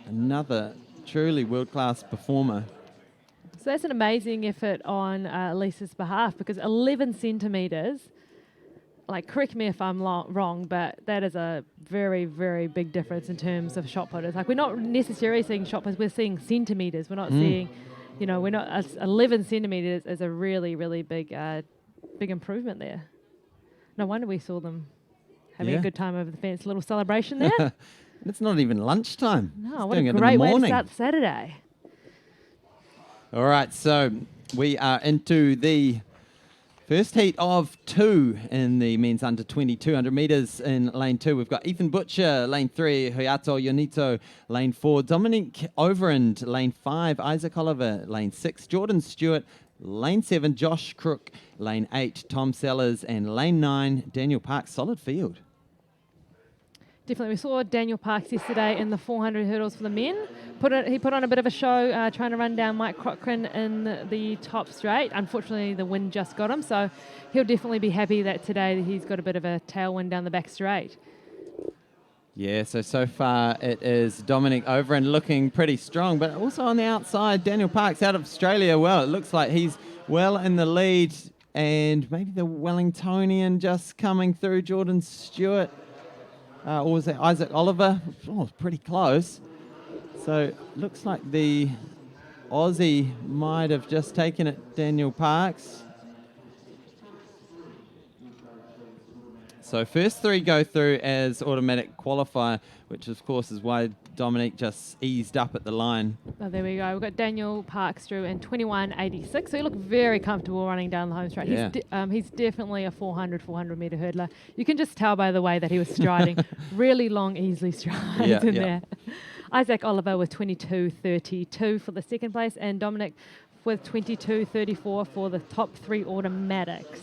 another truly world-class performer. So that's an amazing effort on Lisa's behalf, because 11 centimetres, like, correct me if I'm wrong, but that is a very, very big difference in terms of shot putters. Like, we're not necessarily seeing shot putters, we're seeing centimetres. We're not seeing, we're not, 11 centimetres is a really, really big improvement there. No wonder we saw them having a good time over the fence. A little celebration there. It's not even lunchtime. No, It's what a doing it in the great way to morning. start Saturday. All right, so we are into the first heat of 2 in the men's under 20 200 metres in lane 2. We've got Ethan Butcher, lane 3, Hayato Yonito, lane 4, Dominic Overend, lane 5, Isaac Oliver, lane 6, Jordan Stewart, lane 7, Josh Crook, lane 8, Tom Sellers, and lane 9, Daniel Parks. Solid field. Definitely. We saw Daniel Parks yesterday in the 400 hurdles for the men, He put on a bit of a show trying to run down Mike Cochran in the top straight. Unfortunately, the wind just got him, so he'll definitely be happy that today he's got a bit of a tailwind down the back straight. Yeah, so far it is Dominic Overend looking pretty strong, but also on the outside, Daniel Parks out of Australia. Well, it looks like he's well in the lead, and maybe the Wellingtonian just coming through, Jordan Stewart. Or was that Isaac Oliver? Oh, pretty close. So looks like the Aussie might have just taken it, Daniel Parks. So first three go through as automatic qualifier, which of course is why Dominic just eased up at the line. Oh, there we go. We've got Daniel Parks through in 21.86. So he looked very comfortable running down the home straight. Yeah. He's definitely a 400 metre hurdler. You can just tell by the way that he was striding. Really long, easily strides in there. Isaac Oliver with 22.32 for the second place, and Dominic with 22.34 for the top three automatics.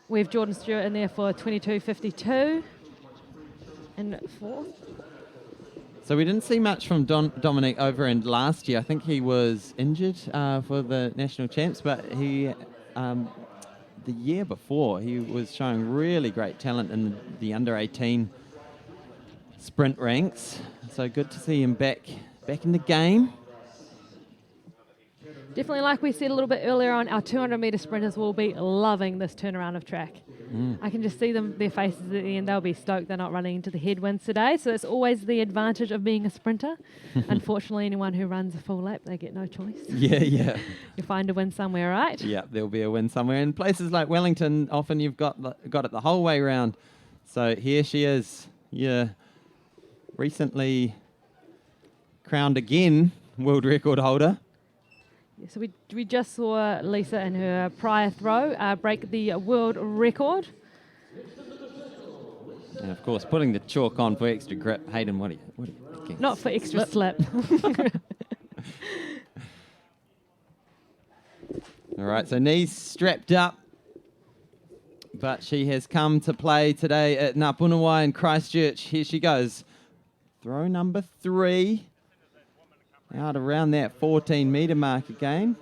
We have Jordan Stewart in there for 22.52 and fourth. So we didn't see much from Dominic Overend last year. I think he was injured for the national champs, but he the year before he was showing really great talent in the under 18 sprint ranks. So good to see him back in the game. Definitely, like we said a little bit earlier on, our 200-metre sprinters will be loving this turnaround of track. I can just see their faces at the end. They'll be stoked they're not running into the headwinds today. So it's always the advantage of being a sprinter. Unfortunately, anyone who runs a full lap, they get no choice. Yeah. You'll find a win somewhere, right? Yeah, there'll be a win somewhere. In places like Wellington, often you've got it the whole way round. So here she is. Yeah, recently crowned again world record holder. So we just saw Lisa in her prior throw break the world record. And of course, putting the chalk on for extra grip. Hayden, what are you thinking? Not for extra slip. All right, so knees strapped up. But she has come to play today at Ngapunawai in Christchurch. Here she goes. Throw number 3. Out around that 14-metre mark again.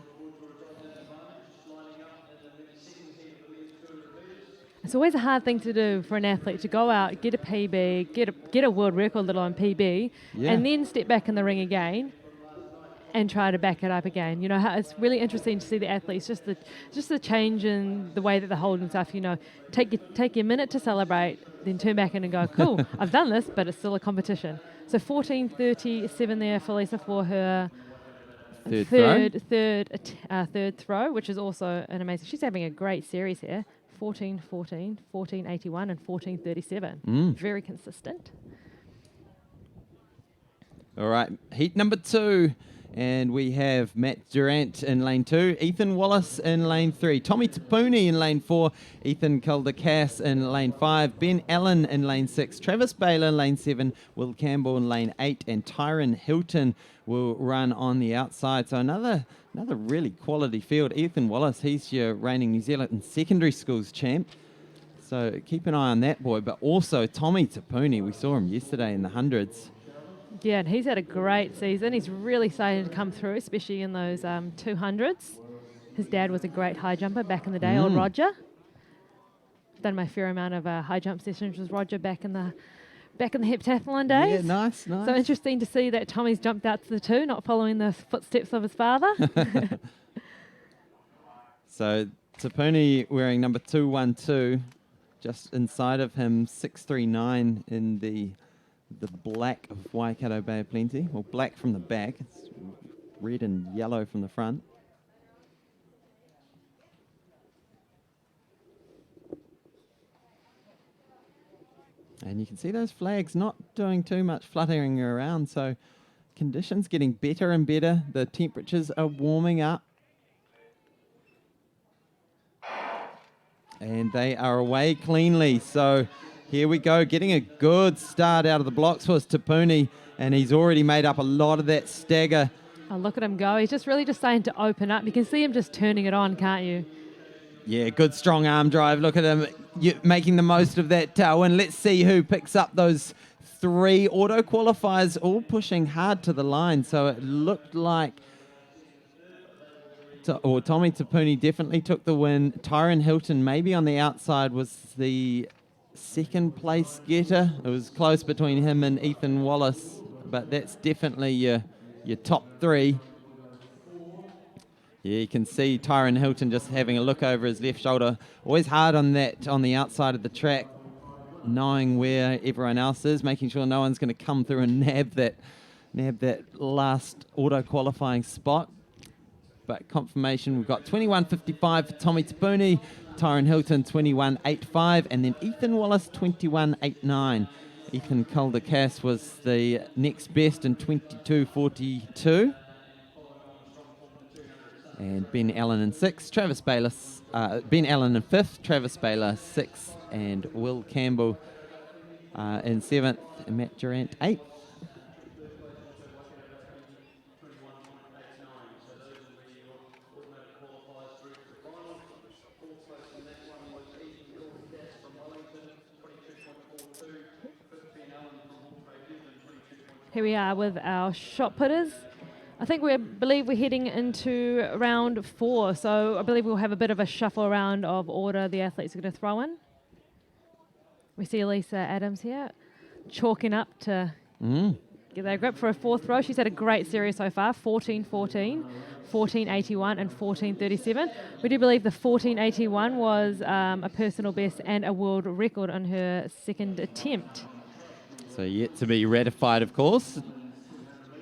It's always a hard thing to do for an athlete to go out, get a PB, get a world record, let alone PB, and then step back in the ring again and try to back it up again. You know, it's really interesting to see the athletes, just the change in the way that they hold themselves. You know, take your minute to celebrate, then turn back in and go, cool, I've done this, but it's still a competition. So 14.37 there for Lisa for her third throw, which is also an amazing. She's having a great series here. 14.14, 14.81, and 14.37. Very consistent. All right, heat number 2. And we have Matt Durant in lane 2, Ethan Wallace in lane 3, Tommy Tapuni in lane 4, Ethan Calder-Cass in lane 5, Ben Allen in lane 6, Travis Baylor in lane 7, Will Campbell in lane 8, and Tyron Hilton will run on the outside. So another really quality field. Ethan Wallace, he's your reigning New Zealand secondary schools champ. So keep an eye on that boy. But also Tommy Tapuni, we saw him yesterday in the hundreds. Yeah, and he's had a great season. He's really starting to come through, especially in those 200s. His dad was a great high jumper back in the day, old Roger. Done my fair amount of high jump sessions with Roger back in the heptathlon days. Yeah, nice. So interesting to see that Tommy's jumped out to the 2, not following the footsteps of his father. So Tapuni wearing number 212, just inside of him, 639 in the black of Waikato Bay of Plenty. Well, black from the back. It's red and yellow from the front. And you can see those flags not doing too much fluttering around, so conditions getting better and better. The temperatures are warming up. And they are away cleanly, so here we go, getting a good start out of the blocks was Tapuni, and he's already made up a lot of that stagger. Oh, look at him go. He's just starting to open up. You can see him just turning it on, can't you? Yeah, good strong arm drive. Look at him making the most of that tailwind. Let's see who picks up those 3 auto qualifiers, all pushing hard to the line. So it looked like Tommy Tapuni definitely took the win. Tyron Hilton maybe on the outside was the second place getter. It was close between him and Ethan Wallace, but that's definitely your top 3. Yeah, you can see Tyron Hilton just having a look over his left shoulder. Always hard on the outside of the track, knowing where everyone else is, making sure no one's going to come through and nab that last auto qualifying spot. But confirmation, we've got 21.55 for Tommy Tapuni, Tyron Hilton 21.85, and then Ethan Wallace 21.89. Ethan Calder-Cass was the next best in 22.42. And Ben Allen in 6th, Ben Allen in 5th, Travis Baylor 6th, and Will Campbell in 7th, and Matt Durant 8th. Here we are with our shot putters. I think believe we're heading into round 4, so I believe we'll have a bit of a shuffle around of order the athletes are going to throw in. We see Elisa Adams here, chalking up to get that grip for a 4th throw. She's had a great series so far, 14.14, 14.81 and 14.37. We do believe the 14.81 was a personal best and a world record on her 2nd attempt. So yet to be ratified, of course.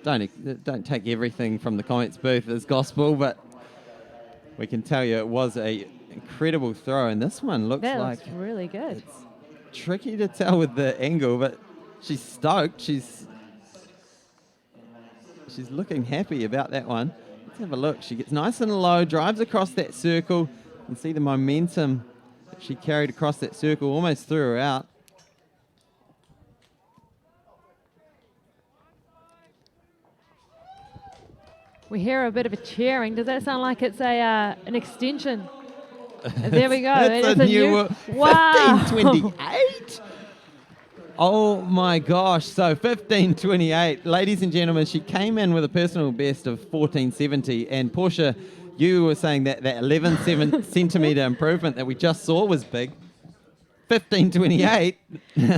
Don't take everything from the comments booth as gospel, but we can tell you it was a incredible throw, and this one looks like really good. It's tricky to tell with the angle, but she's stoked. She's looking happy about that one. Let's have a look. She gets nice and low, drives across that circle. You can see the momentum that she carried across that circle, almost threw her out. We hear a bit of a cheering. Does that sound like it's an extension? There we go. It's a new wow. 15.28. Oh my gosh. So 15.28. Ladies and gentlemen, she came in with a personal best of 14.70. And Portia, you were saying that 11 centimetre improvement that we just saw was big. 15.28.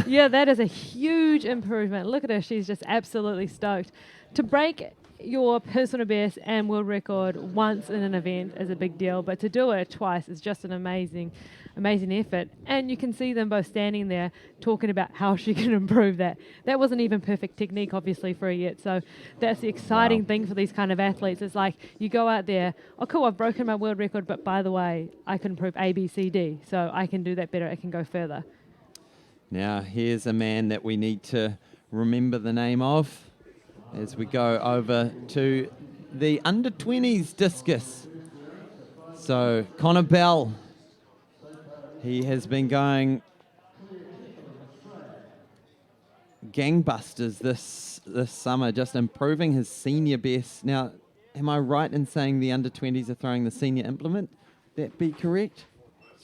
Yeah, that is a huge improvement. Look at her. She's just absolutely stoked. To break your personal best and world record once in an event is a big deal, but to do it twice is just an amazing effort. And you can see them both standing there talking about how she can improve that. That wasn't even perfect technique, obviously, for her yet. So that's the exciting thing for these kind of athletes. It's like you go out there, oh, cool, I've broken my world record, but by the way, I can improve A, B, C, D. So I can do that better. I can go further. Now, here's a man that we need to remember the name of as we go over to the under-20s discus. So Connor Bell, he has been going gangbusters this summer, just improving his senior best. Now, am I right in saying the under-20s are throwing the senior implement? That be correct?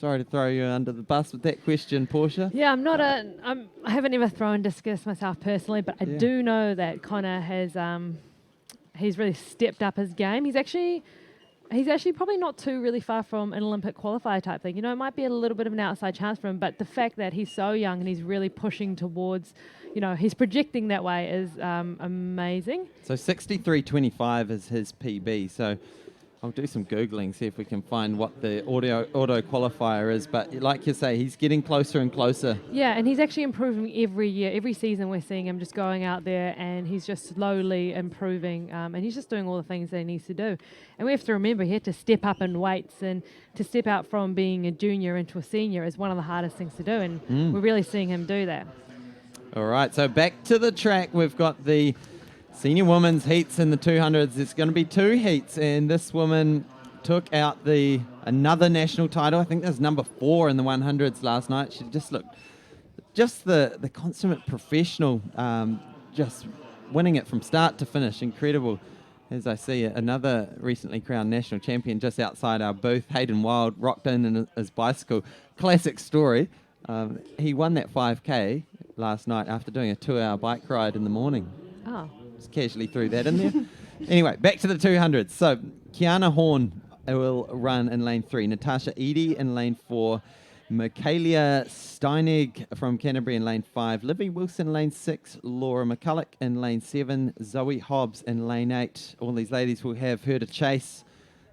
Sorry to throw you under the bus with that question, Portia. Yeah, I haven't ever thrown discus myself personally, but I do know that Connor has, he's really stepped up his game. He's actually probably not too really far from an Olympic qualifier type thing. You know, it might be a little bit of an outside chance for him, but the fact that he's so young and he's really pushing towards, you know, he's projecting that way is amazing. So 63.25 is his PB. So I'll do some Googling, see if we can find what the auto qualifier is. But like you say, he's getting closer and closer. Yeah, and he's actually improving every year. Every season we're seeing him just going out there and he's just slowly improving. And he's just doing all the things that he needs to do. And we have to remember he had to step up in weights, and to step out from being a junior into a senior is one of the hardest things to do. And we're really seeing him do that. All right, so back to the track. We've got the senior women's heats in the 200s. There's going to be 2 heats, and this woman took out another national title. I think that's number 4 in the 100s last night. She just looked the consummate professional, just winning it from start to finish. Incredible. as I see another recently crowned national champion just outside our booth, Hayden Wild, rocked in his bicycle. Classic story. He won that 5K last night after doing a 2-hour bike ride in the morning. Oh. Just casually threw that in there. Anyway, back to the 200s. So Kiana Horn will run in lane 3. Natasha Eady in lane 4. Michaela Steinig from Canterbury in lane 5. Livy Wilson lane 6. Laura McCulloch in lane 7. Zoe Hobbs in lane 8. All these ladies will have her to chase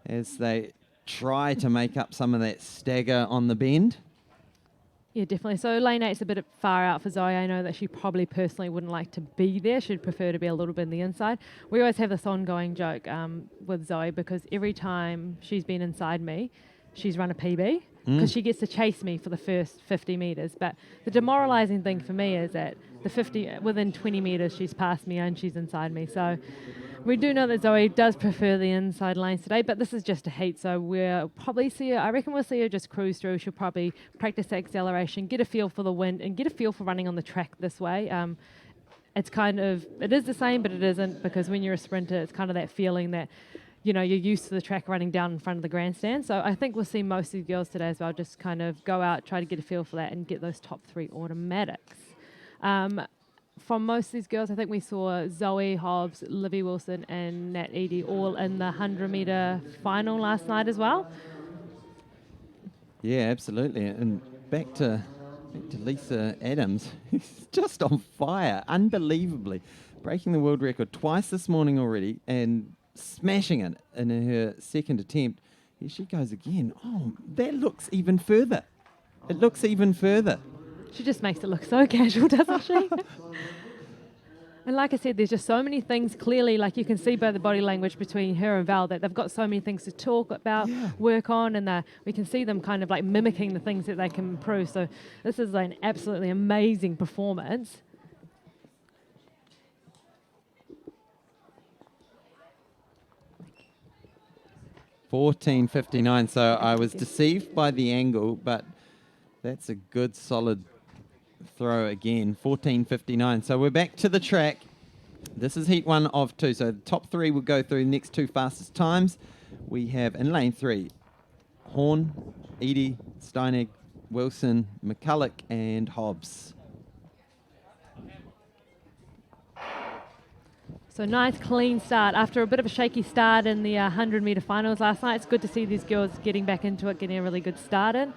as they try to make up some of that stagger on the bend. Yeah, definitely. So lane 8's a bit far out for Zoe. I know that she probably personally wouldn't like to be there. She'd prefer to be a little bit on the inside. We always have this ongoing joke with Zoe because every time she's been inside me, she's run a PB because she gets to chase me for the first 50 metres. But the demoralising thing for me is that within 20 metres she's passed me and she's inside me. So we do know that Zoe does prefer the inside lanes today, but this is just a heat, so we'll probably see her. I reckon we'll see her just cruise through. She'll probably practice the acceleration, get a feel for the wind, and get a feel for running on the track this way. It is the same, but it isn't, because when you're a sprinter, it's kind of that feeling that, you know, you're used to the track running down in front of the grandstand. So I think we'll see most of these girls today as well, just kind of go out, try to get a feel for that, and get those top 3 automatics. From most of these girls, I think we saw Zoe Hobbs, Livy Wilson, and Nat Eady all in the 100-metre final last night as well. Yeah, absolutely. And back to Lisa Adams, who's just on fire, unbelievably. Breaking the world record twice this morning already and smashing it in her second attempt. Here she goes again. Oh, that looks even further. It looks even further. She just makes it look so casual, doesn't she? And like I said, there's just so many things clearly, like you can see by the body language between her and Val, that they've got so many things to talk about, work on, and we can see them kind of like mimicking the things that they can improve. So this is like an absolutely amazing performance. $14.59. So I was deceived by the angle, but that's a good solid throw again. 14.59. So we're back to the track. This is heat 1 of 2. So the top 3 will go through the next 2 fastest times. We have in lane 3, Horn, Eady, Steinig, Wilson, McCulloch, and Hobbs. So nice clean start. After a bit of a shaky start in the 100-metre finals last night, it's good to see these girls getting back into it, getting a really good start in.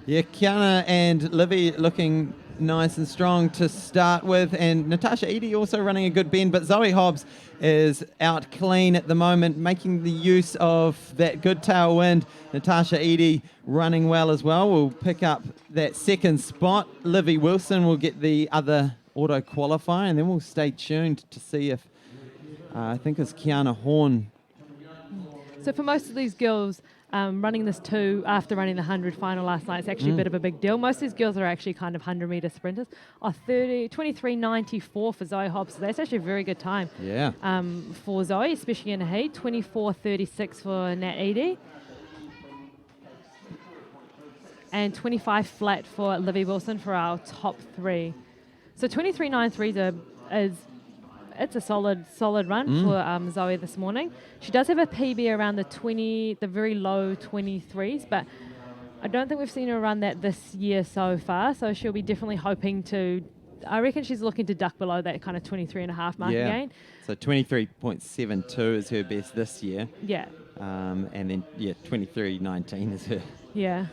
Yeah, Kiana and Livy looking nice and strong to start with, and Natasha Eady also running a good bend, but Zoe Hobbs is out clean at the moment, making the use of that good tailwind. Natasha Eady running well as well. We'll pick up that second spot. Livy Wilson will get the other auto qualifier, and then we'll stay tuned to see if I think it's Kiana Horn. So for most of these girls, running this 2 after running the 100 final last night is actually a bit of a big deal. Most of these girls are actually kind of 100-metre sprinters. 23.94 for Zoe Hobbs. So that's actually a very good time for Zoe, especially in a heat. 24.36 for Nat Eady. And 25 flat for Livy Wilson for our top 3. So 23.93 it's a solid run for Zoe this morning. She does have a PB around the very low 23s, but I don't think we've seen her run that this year so far. So she'll be definitely hoping to. I reckon she's looking to duck below that kind of 23.5 mark again. So 23.72 is her best this year. Yeah. And then 23.19 is her. Yeah.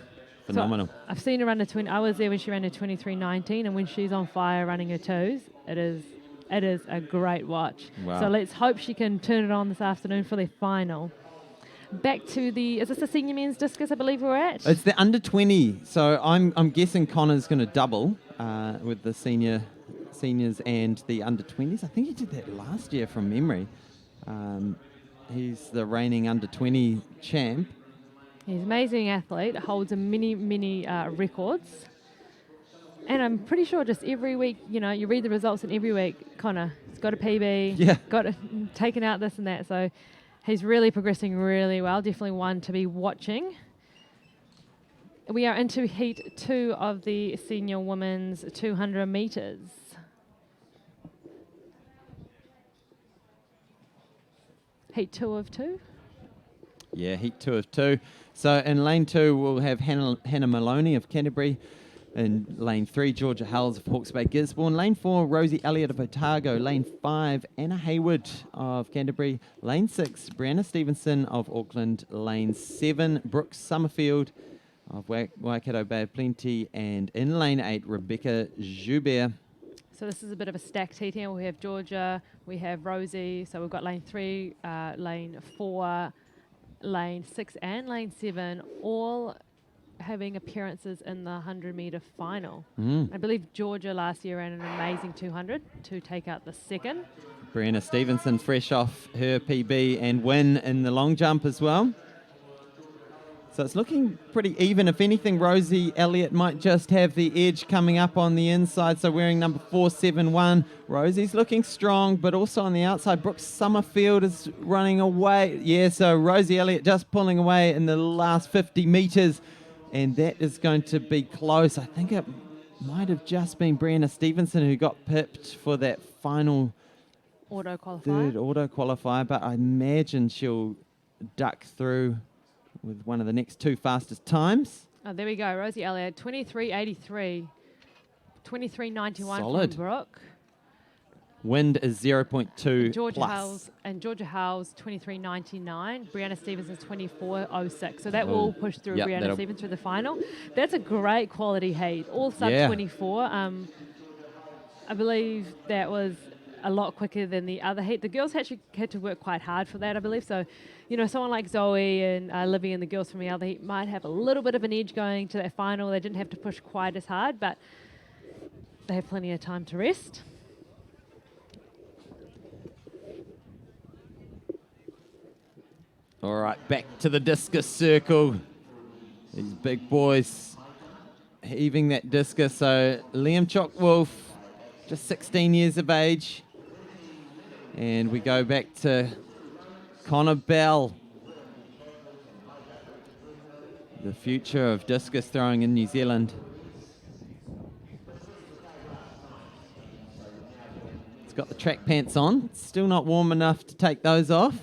Phenomenal. So I've seen her run a 20. I was there when she ran a 23.19, and when she's on fire running her 2s, it is a great watch. Wow. So let's hope she can turn it on this afternoon for their final. Back to is this the senior men's discus I believe we're at? It's the under 20. So I'm guessing Connor's going to double with the seniors and the under 20s. I think he did that last year from memory. He's the reigning under 20 champ. He's an amazing athlete, holds many records. And I'm pretty sure just every week, you read the results, and every week, Connor, he's got a PB, got taken out this and that. So he's really progressing really well. Definitely one to be watching. We are into heat 2 of the senior women's 200 metres. Heat 2 of 2. Yeah, heat 2 of 2. So in lane 2, we'll have Hannah Maloney of Canterbury. In lane 3, Georgia Hulls of Hawke's Bay Gisborne. Lane 4, Rosie Elliott of Otago. Lane 5, Anna Hayward of Canterbury. Lane 6, Brianna Stevenson of Auckland. Lane 7, Brooke Summerfield of Waikato Bay of Plenty. And in lane 8, Rebecca Joubert. So this is a bit of a stacked heat here. We have Georgia, we have Rosie. So we've got lane 3, lane 4, lane 6 and lane 7 all having appearances in the 100-metre final. I believe Georgia last year ran an amazing 200 to take out the second. Brianna Stevenson fresh off her PB and win in the long jump as well. So it's looking pretty even. If anything, Rosie Elliott might just have the edge coming up on the inside. So wearing number 471. Rosie's looking strong, but also on the outside, Brooke Summerfield is running away. Yeah, so Rosie Elliott just pulling away in the last 50 metres. And that is going to be close. I think it might have just been Brianna Stevenson who got pipped for that final third auto qualifier, but I imagine she'll duck through with one of the next 2 fastest times. Oh, there we go. Rosie Elliott, 23.83. 23.91 Solid. from Brooke. Wind is 0.2 Georgia plus. Hulls and Georgia Hulls 23.99. Brianna Stevenson's 24.06. So that will push through Brianna Stevens through the final. That's a great quality heat. All sub 24. I believe that was a lot quicker than the other heat. The girls actually had to work quite hard for that, I believe. So, you know, someone like Zoe and Livy and the girls from the other heat might have a little bit of an edge going to that final. They didn't have to push quite as hard, but they have plenty of time to rest. All right, back to the discus circle. These big boys heaving that discus. So Liam Chalkwolf, just 16 years of age. And we go back to Connor Bell, the future of discus throwing in New Zealand. He's got the track pants on. Still not warm enough to take those off.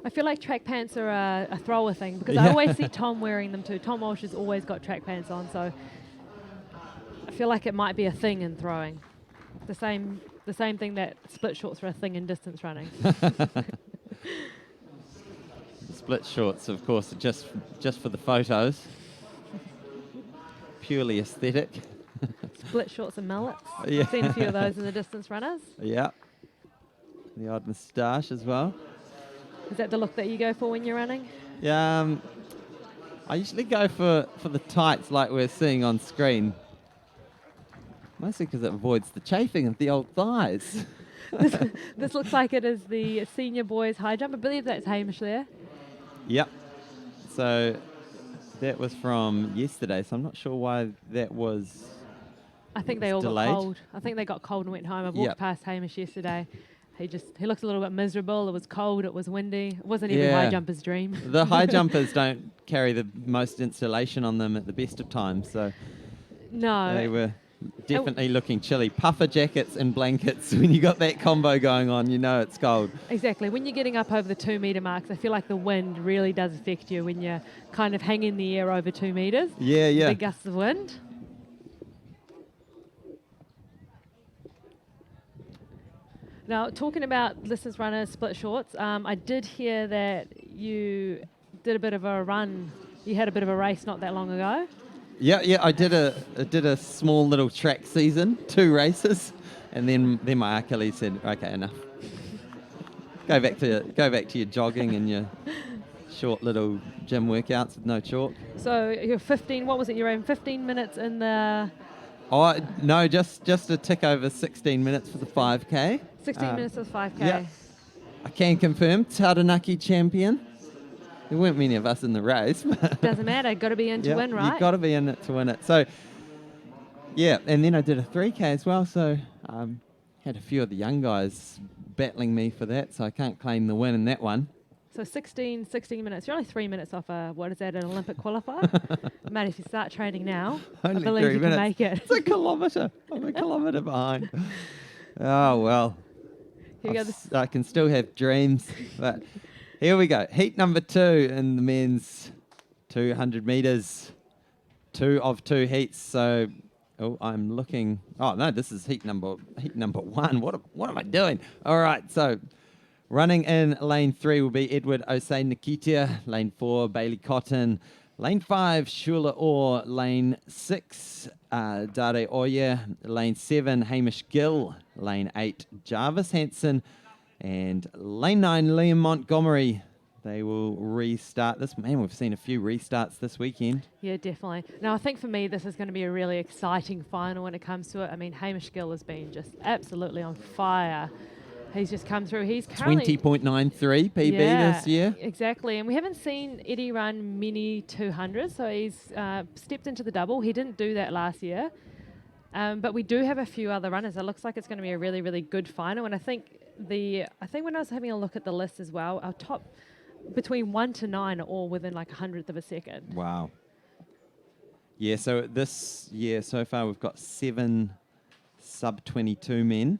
I feel like track pants are a thrower thing because I always see Tom wearing them too. Tom Walsh has always got track pants on, so I feel like it might be a thing in throwing. The same thing that split shorts are a thing in distance running. Split shorts, of course, are just for the photos. Purely aesthetic. Split shorts and mullets. Yeah. I've seen a few of those in the distance runners. Yeah. The odd moustache as well. Is that the look that you go for when you're running? Yeah, I usually go for the tights like we're seeing on screen. Mostly because it avoids the chafing of the old thighs. This looks like it is the senior boys high jump. I believe that's Hamish there. Yep. So that was from yesterday, so I'm not sure why that was I think they all delayed. got cold. I think they got cold and went home. I walked past Hamish yesterday. He looked a little bit miserable. It was cold. It was windy. It wasn't every high jumper's dream. The high jumpers don't carry the most insulation on them at the best of times, so no. they were definitely looking chilly. Puffer jackets and blankets. When you got that combo going on, you know it's cold. Exactly. When you're getting up over the 2 metre marks, I feel like the wind really does affect you when you're kind of hanging in the air over 2 metres. Yeah. Big gusts of wind. Now, talking about distance runners, split shorts, I did hear that you did a bit of a run. You had a bit of a race not that long ago. Yeah. I did a small little track season, 2 races, and then my Achilles said, "Okay, enough. Go back to your jogging and your short little gym workouts with no chalk." So you're 15. What was it? You ran 15 minutes in the. Oh no, just a tick over 16 minutes for the 5K. 16 minutes of 5K. Yeah. I can confirm, Taranaki champion. There weren't many of us in the race. Doesn't matter. Got to be in to win, right? You've got to be in it to win it. So, yeah, and then I did a 3K as well. So, had a few of the young guys battling me for that. So I can't claim the win in that one. So 16 minutes. You're only 3 minutes off an Olympic qualifier. Mate, if you start training now, Only I believe 3 you minutes. can make it. It's a kilometre. I'm a kilometre behind. Oh, well. Here we go. I can still have dreams. But here we go. Heat number 2 in the men's 200 metres. 2 of 2 heats. So, I'm looking. Oh no, this is heat number 1. What am I doing? All right. So, running in lane 3 will be Edward Osei Nikitia. Lane 4, Bailey Cotton. Lane 5, Shula Orr. Lane 6, Dare Oye. Lane 7, Hamish Gill. Lane 8, Jarvis Hansen. And lane 9, Liam Montgomery. They will restart this. Man, we've seen a few restarts this weekend. Yeah, definitely. Now, I think for me, this is going to be a really exciting final when it comes to it. I mean, Hamish Gill has been just absolutely on fire. He's just come through. He's currently 20.93 PB this year. Exactly. And we haven't seen Eddie run many 200s, so he's stepped into the double. He didn't do that last year. But we do have a few other runners. It looks like it's going to be a really, really good final. And I think when I was having a look at the list as well, our top between 1 to 9 are all within like 100th of a second. Wow. Yeah, so this year so far we've got 7 sub-22 men.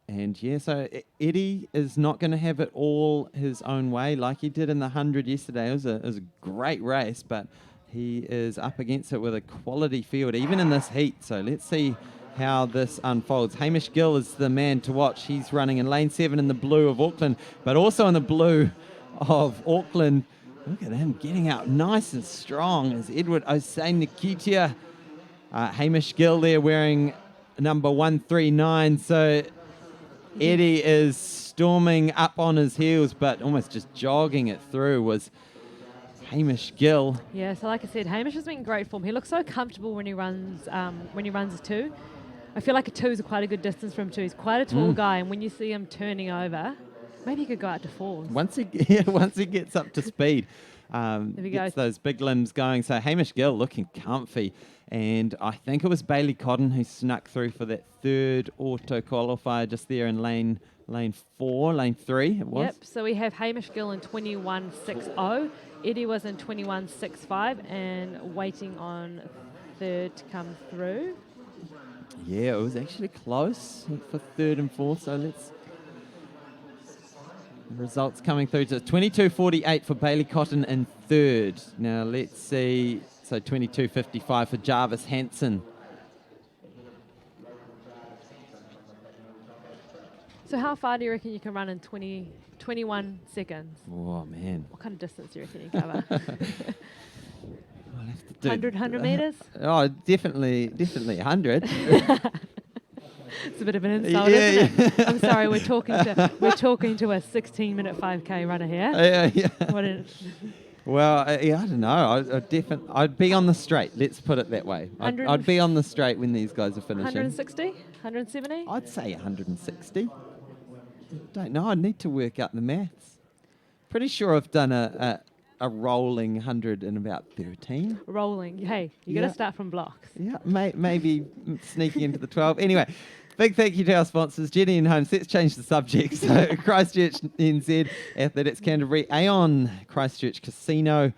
And yeah, so Eddie is not going to have it all his own way like he did in the 100 yesterday. It was a great race, but he is up against it with a quality field, even in this heat. So let's see how this unfolds. Hamish Gill is the man to watch. He's running in lane 7 in the blue of Auckland, but also in the blue of Auckland. Look at him getting out nice and strong as Edward Osei Nikitia. Hamish Gill there wearing number 139. So Eddie is storming up on his heels, but almost just jogging it through was Hamish Gill. Yeah, so like I said, Hamish has been in great form. He looks so comfortable when he runs a 2. I feel like a 2 is quite a good distance from 2. He's quite a tall guy, and when you see him turning over, maybe he could go out to 4s. Once he gets up to speed, he gets those big limbs going. So Hamish Gill looking comfy. And I think it was Bailey Cotton who snuck through for that third auto qualifier just there in lane 3 it was. Yep, so we have Hamish Gill in 21.60. Eddie was in 21.65 and waiting on third to come through. Yeah, it was actually close for third and fourth, so let's... Results coming through to 22.48 for Bailey Cotton in third. Now let's see, so 22.55 for Jarvis Hansen. So how far do you reckon you can run in 21 seconds? Oh, man. What kind of distance do you reckon you can cover? I'll have to do 100 metres? Oh, definitely 100. It's a bit of an insult, isn't it? I'm sorry, we're talking to a 16-minute 5K runner here. Yeah. Well, I don't know. I'd be on the straight. Let's put it that way. I'd be on the straight when these guys are finishing. 160? 170? I'd say 160. Don't know. I'd need to work out the maths. Pretty sure I've done a rolling 100 in about 13. Rolling. Hey, you got to start from blocks. Yeah, maybe sneaking into the 12. Anyway, big thank you to our sponsors, Jenny and Holmes. Let's change the subject. So Christchurch NZ, Athletics Canterbury, Aon, Christchurch Casino.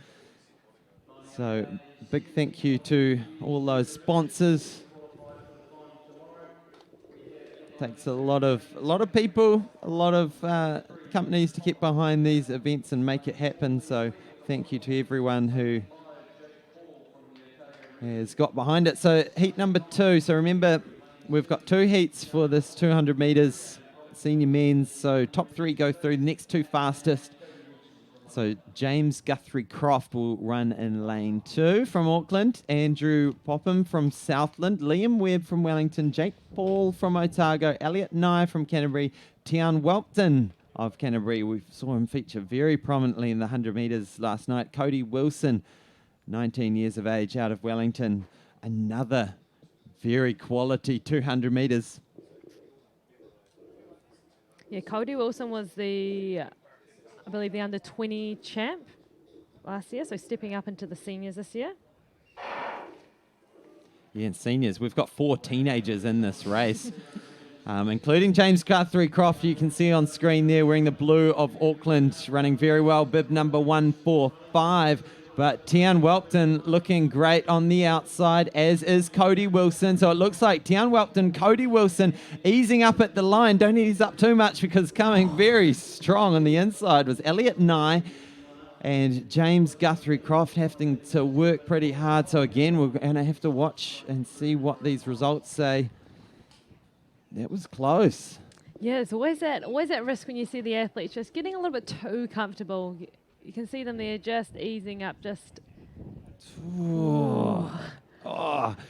So big thank you to all those sponsors. Takes a lot of people, a lot of companies to get behind these events and make it happen. So thank you to everyone who has got behind it. So heat number 2. So remember, we've got 2 heats for this 200 metres senior men's. So top 3 go through. The next 2 fastest. So James Guthrie Croft will run in lane 2 from Auckland. Andrew Popham from Southland. Liam Webb from Wellington. Jake Paul from Otago. Elliot Nye from Canterbury. Tian Welton of Canterbury. We saw him feature very prominently in the 100 metres last night. Cody Wilson, 19 years of age, out of Wellington. Another very quality 200 metres. Yeah, Cody Wilson was I believe the under 20 champ last year, so stepping up into the seniors this year. Yeah, and seniors. We've got 4 teenagers in this race, including James Guthrie Croft. You can see on screen there wearing the blue of Auckland, running very well. Bib number 145. But Tian Welpton looking great on the outside, as is Cody Wilson. So it looks like Tian Welpton, Cody Wilson easing up at the line. Don't ease up too much because coming very strong on the inside was Elliot Nye and James Guthrie Croft having to work pretty hard. So again, we're going to have to watch and see what these results say. That was close. Yeah, it's always that risk when you see the athletes just getting a little bit too comfortable. You can see them there just easing up, just... Oh.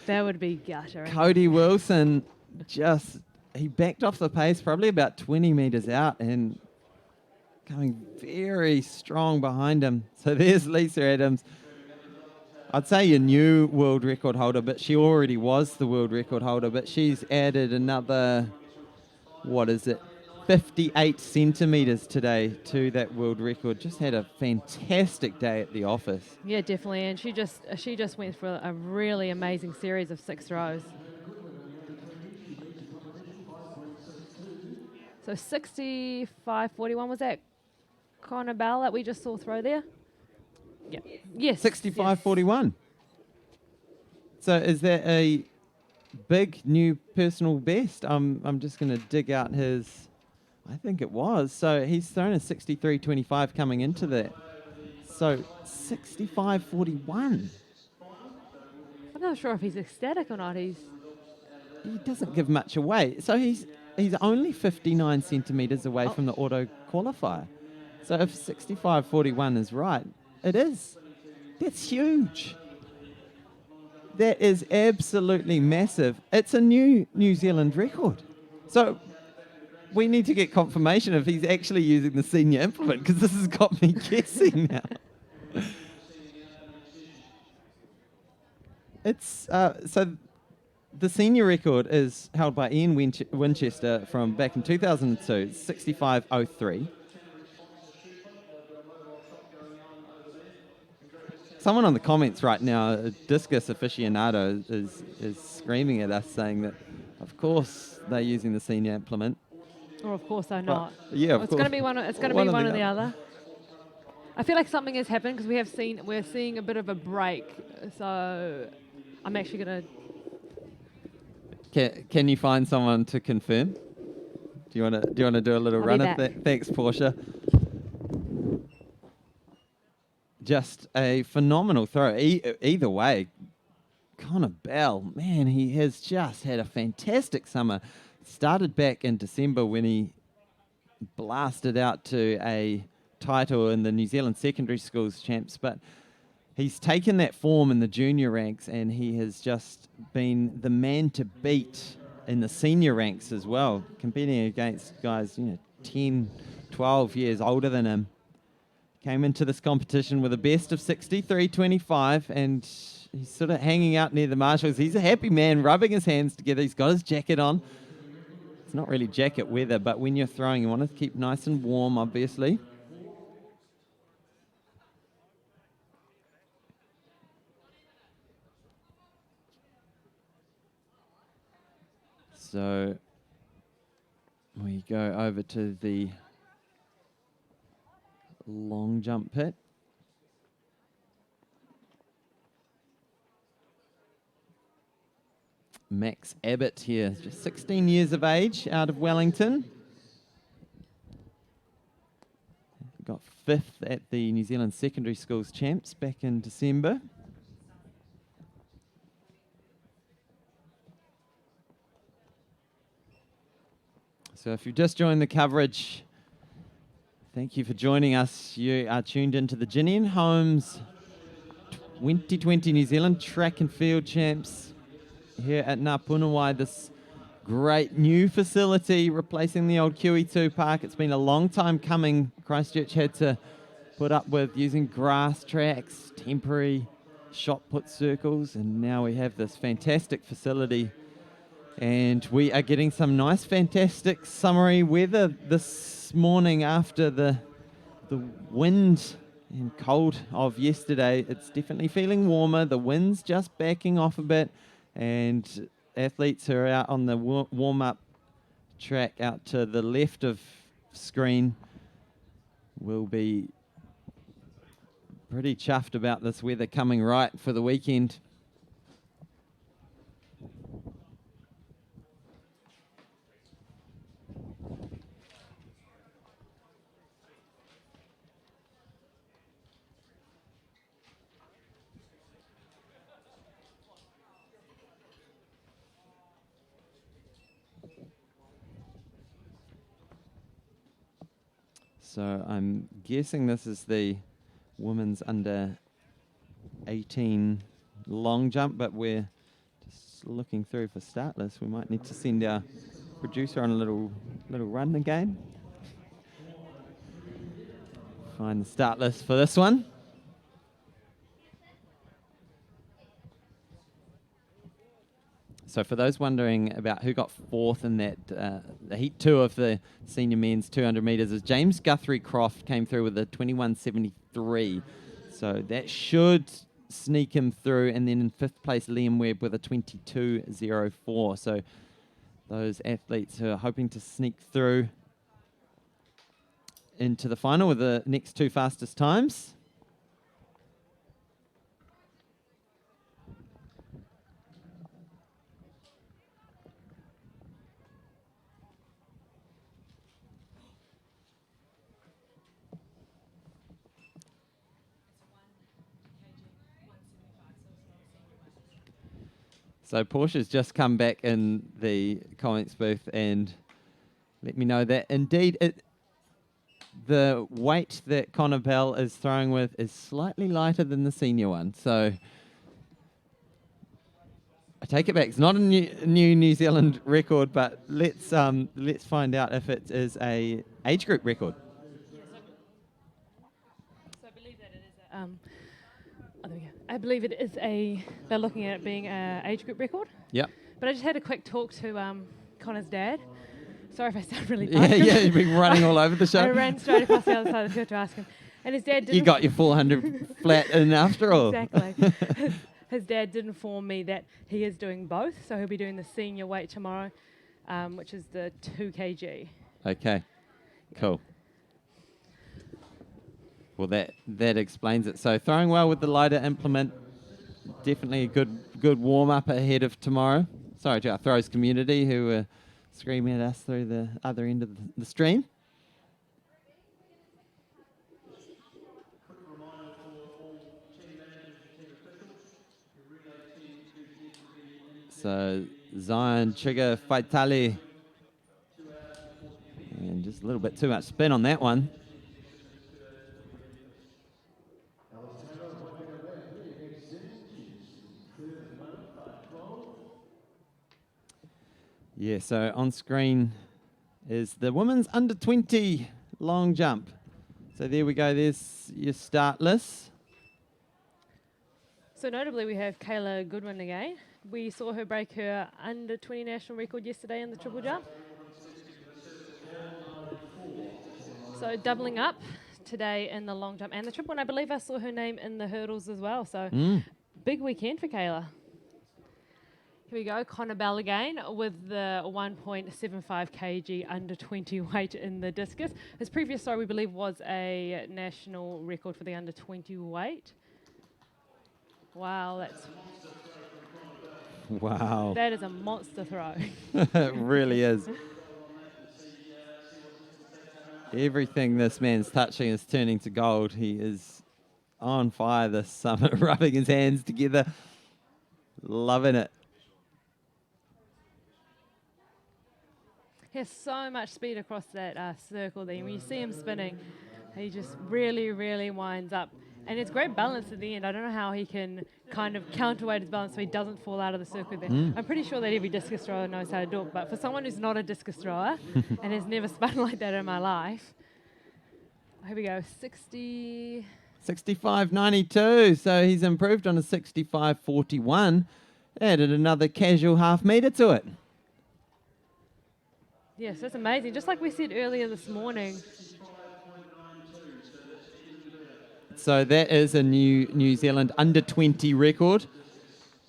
That would be guttering. Cody Wilson he backed off the pace probably about 20 metres out and coming very strong behind him. So there's Lisa Adams. I'd say your new world record holder, but she already was the world record holder, but she's added another, 58 centimetres today to that world record. Just had a fantastic day at the office. Yeah, definitely, and she just went for a really amazing series of 6 throws. So 65.41 was that Connor Bell that we just saw throw there? Yeah. Yes. 65.41. So is that a big new personal best? I'm just going to dig out his... I think it was. So he's thrown a 63.25 coming into that. So 65.41. I'm not sure if he's ecstatic or not. He doesn't give much away. So he's only 59 centimetres away from the auto qualifier. So if 65.41 is right, it is. That's huge. That is absolutely massive. It's a new New Zealand record. So we need to get confirmation if he's actually using the senior implement, because this has got me guessing now. It's so the senior record is held by Ian Winchester from back in 2002. It's 65.03. Someone on the comments right now, a discus aficionado, is screaming at us saying that, of course, they're using the senior implement. Or of course they're not. Yeah, of it's course. Going to be one. It's going to be one or the other. I feel like something has happened because we're seeing a bit of a break. So I'm actually going to. Can you find someone to confirm? Do you want to do a little run of that? Thanks, Portia. Just a phenomenal throw. Either way, Connor Bell, man, he has just had a fantastic summer. Started back in December when he blasted out to a title in the New Zealand Secondary Schools Champs, but he's taken that form in the junior ranks and he has just been the man to beat in the senior ranks as well, competing against guys 10, 12 years older than him. Came into this competition with a best of 63.25 and he's sort of hanging out near the marshals. He's a happy man, rubbing his hands together. He's got his jacket on. It's not really jacket weather, but when you're throwing, you want to keep nice and warm, obviously. So we go over to the long jump pit. Max Abbott here, just 16 years of age, out of Wellington. Got 5th at the New Zealand Secondary Schools Champs back in December. So if you've just joined the coverage, thank you for joining us. You are tuned into the Ginian Homes 2020 New Zealand Track and Field Champs here at Ngāpunawai, this great new facility replacing the old QE2 park. It's been a long time coming. Christchurch had to put up with using grass tracks, temporary shot put circles, and now we have this fantastic facility. And we are getting some nice, fantastic summery weather this morning after the wind and cold of yesterday. It's definitely feeling warmer. The wind's just backing off a bit. And athletes who are out on the warm-up track out to the left of screen will be Pretty chuffed about this weather coming right for the weekend. So I'm guessing this is the women's under 18 long jump, but we're just looking through for start list. We might need to send our producer on a little run again. Find the start list for this one. So for those wondering about who got fourth in that the heat 2 of the senior men's 200 metres, is James Guthrie Croft came through with a 21.73. So that should sneak him through. And then in fifth place, Liam Webb with a 22.04. So those athletes who are hoping to sneak through into the final with the next 2 fastest times. So Portia's just come back in the comments booth and let me know that indeed the weight that Connor Bell is throwing with is slightly lighter than the senior one. So I take it back. It's not a new New Zealand record, but let's find out if it is a age group record. So I believe that it is there we go. I believe it is they're looking at it being an age group record. Yep. But I just had a quick talk to Connor's dad. Sorry if I sound really bad. Yeah, you've been running all over the show. I ran straight across the other side of the field to ask him. And his dad didn't... You got your 400 flat in after all. Exactly. His dad did inform me that he is doing both. So he'll be doing the senior weight tomorrow, which is the 2 kg. Okay, cool. Well, that explains it. So throwing well with the lighter implement, definitely a good warm-up ahead of tomorrow. Sorry to our throws community who were screaming at us through the other end of the stream. So Zion, Trigger, Faitali. And just a little bit too much spin on that one. Yeah, so on screen is the women's under 20 long jump. So there we go, there's your start list. So notably we have Kayla Goodwin again. We saw her break her under 20 national record yesterday in the triple jump. So doubling up today in the long jump and the triple, and I believe I saw her name in the hurdles as well. So big weekend for Kayla. Here we go, Connor Bell again with the 1.75 kg under 20 weight in the discus. His previous throw, we believe, was a national record for the under 20 weight. Wow, that is a monster throw. It really is. Everything this man's touching is turning to gold. He is on fire this summer, rubbing his hands together, loving it. He has so much speed across that circle there. When you see him spinning, he just really, really winds up. And it's great balance at the end. I don't know how he can kind of counterweight his balance so he doesn't fall out of the circle there. I'm pretty sure that every discus thrower knows how to do it. But for someone who's not a discus thrower and has never spun like that in my life, here we go, 65.92. So he's improved on a 65.41. Added another casual half metre to it. Yes, that's amazing. Just like we said earlier this morning. So that is a New Zealand under 20 record.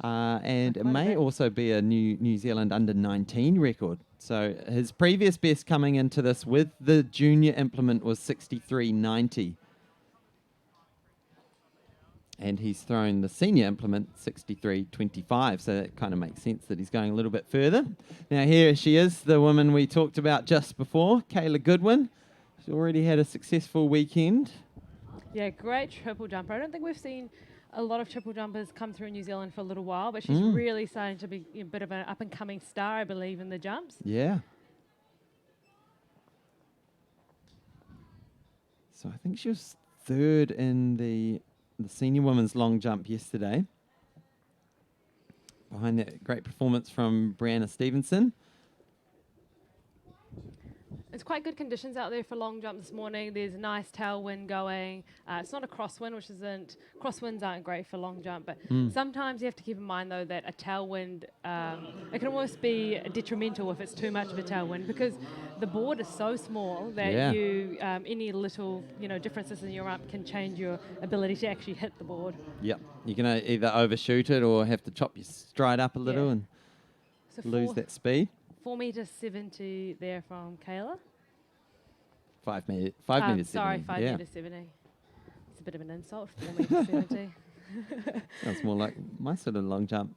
And it may also be a New Zealand under 19 record. So his previous best coming into this with the junior implement was 63.90. And he's thrown the senior implement 63.25, so that kind of makes sense that he's going a little bit further. Now here she is, the woman we talked about just before, Kayla Goodwin. She's already had a successful weekend. Yeah, great triple jumper. I don't think we've seen a lot of triple jumpers come through New Zealand for a little while, but she's really starting to be a bit of an up-and-coming star, I believe, in the jumps. Yeah. So I think she was third in the senior women's long jump yesterday. Behind that great performance from Brianna Stevenson. It's quite good conditions out there for long jump this morning. There's a nice tailwind going. It's not a crosswind, crosswinds aren't great for long jump, but sometimes you have to keep in mind though that a tailwind, it can almost be detrimental if it's too much of a tailwind, because the board is so small that you, any little differences in your rump can change your ability to actually hit the board. Yep, you can either overshoot it or have to chop your stride up a little and So lose that speed. 4.70 there from Kayla. 5 meters 70. Sorry, 5 yeah. meters 70. It's a bit of an insult, 4.70. Sounds more like my sort of long jump.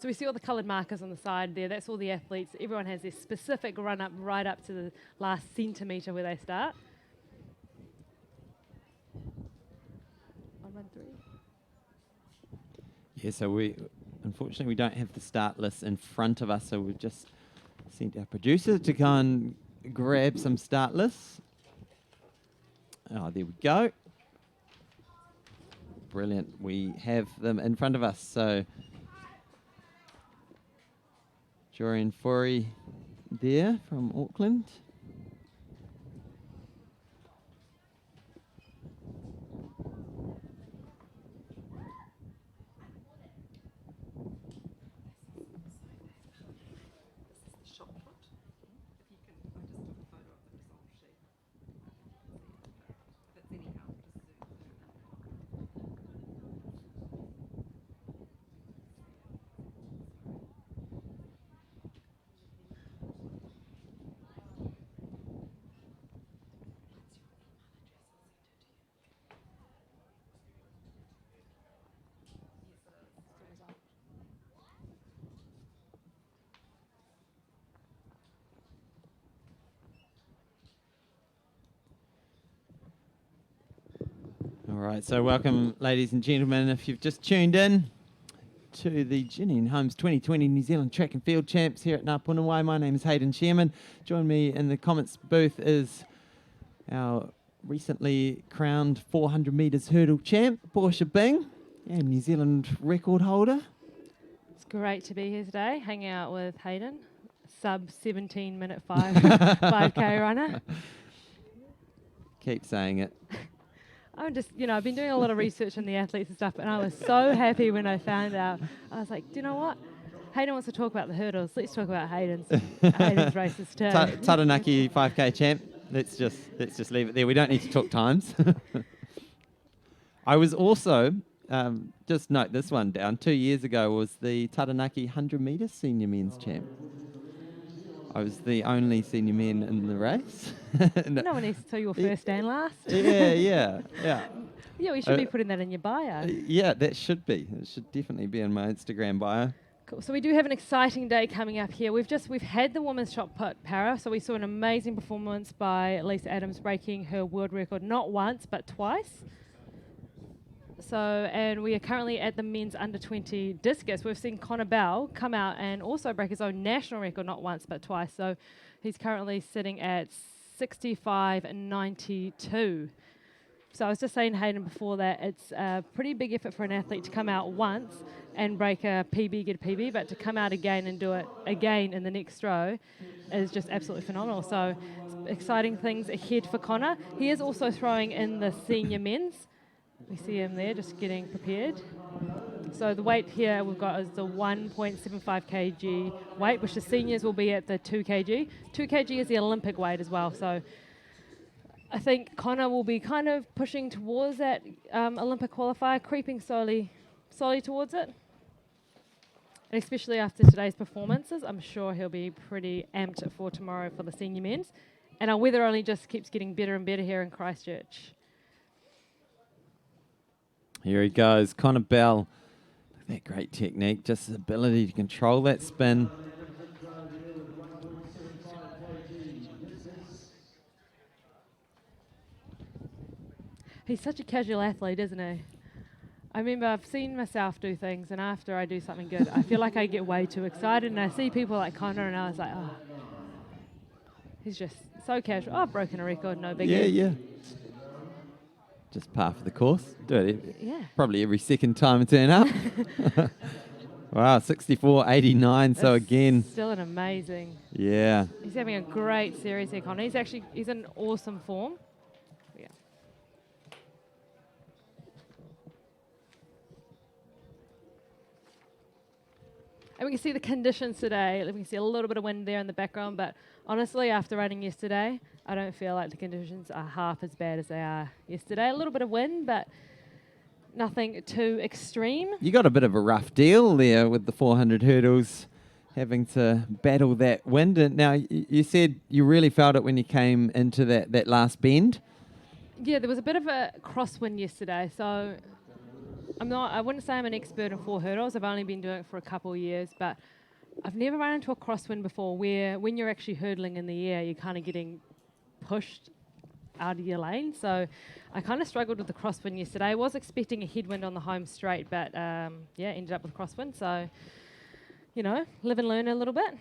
So we see all the coloured markers on the side there. That's all the athletes. Everyone has their specific run up right up to the last centimetre where they start. 113. Yeah, so unfortunately we don't have the start list in front of us, so we've just sent our producer to go and grab some start lists. Oh, there we go. Brilliant. We have them in front of us. So Jorian Forey there from Auckland. All right, so welcome, ladies and gentlemen. If you've just tuned in to the Ginny and Holmes 2020 New Zealand Track and Field Champs here at Ngāpunawai, my name is Hayden Sherman. Join me in the comments booth is our recently crowned 400 metres hurdle champ, Portia Bing, and New Zealand record holder. It's great to be here today, hanging out with Hayden, sub 17-minute 5K runner. Keep saying it. I'm just, I've been doing a lot of research on the athletes and stuff, and I was so happy when I found out. I was like, do you know what? Hayden wants to talk about the hurdles. Let's talk about Hayden's races too. Taranaki 5K champ. Let's just leave it there. We don't need to talk times. I was also, just note this one down, 2 years ago was the Taranaki 100 metre senior men's champ. I was the only senior man in the race. No one needs to tell you your first and last. Yeah, we should be putting that in your bio. Yeah, that should be. It should definitely be in my Instagram bio. Cool. So we do have an exciting day coming up here. We've had the women's shot put para, so we saw an amazing performance by Lisa Adams breaking her world record not once but twice. So, and we are currently at the men's under 20 discus. We've seen Connor Bell come out and also break his own national record not once but twice. So he's currently sitting at 65.92. So I was just saying, Hayden, before that, it's a pretty big effort for an athlete to come out once and break a PB, get a PB, but to come out again and do it again in the next row is just absolutely phenomenal. So exciting things ahead for Connor. He is also throwing in the senior men's. We see him there just getting prepared. So the weight here we've got is the 1.75 kg weight, which the seniors will be at the 2 kg. 2 kg is the Olympic weight as well. So I think Connor will be kind of pushing towards that Olympic qualifier, creeping slowly towards it. And especially after today's performances, I'm sure he'll be pretty amped for tomorrow for the senior men's. And our weather only just keeps getting better and better here in Christchurch. Here he goes, Connor Bell. That great technique, just his ability to control that spin. He's such a casual athlete, isn't he? I remember I've seen myself do things, and after I do something good, I feel like I get way too excited, and I see people like Connor, and I was like, oh, he's just so casual. Oh, I've broken a record, no biggie. Yeah. Just par for the course. Do it probably every second time I turn up. Wow, 64.89. So again, still an amazing. Yeah. He's having a great series here, Connor. He's in awesome form. Yeah. And we can see the conditions today. We can see a little bit of wind there in the background, but honestly, after running yesterday, I don't feel like the conditions are half as bad as they are yesterday. A little bit of wind, but nothing too extreme. You got a bit of a rough deal there with the 400 hurdles, having to battle that wind. And now, you said you really felt it when you came into that last bend. Yeah, there was a bit of a crosswind yesterday, so I wouldn't say I'm an expert in 4 hurdles. I've only been doing it for a couple of years, but I've never run into a crosswind before where when you're actually hurdling in the air, you're kind of getting pushed out of your lane. So I kind of struggled with the crosswind yesterday. I was expecting a headwind on the home straight, but ended up with crosswind. So, live and learn a little bit.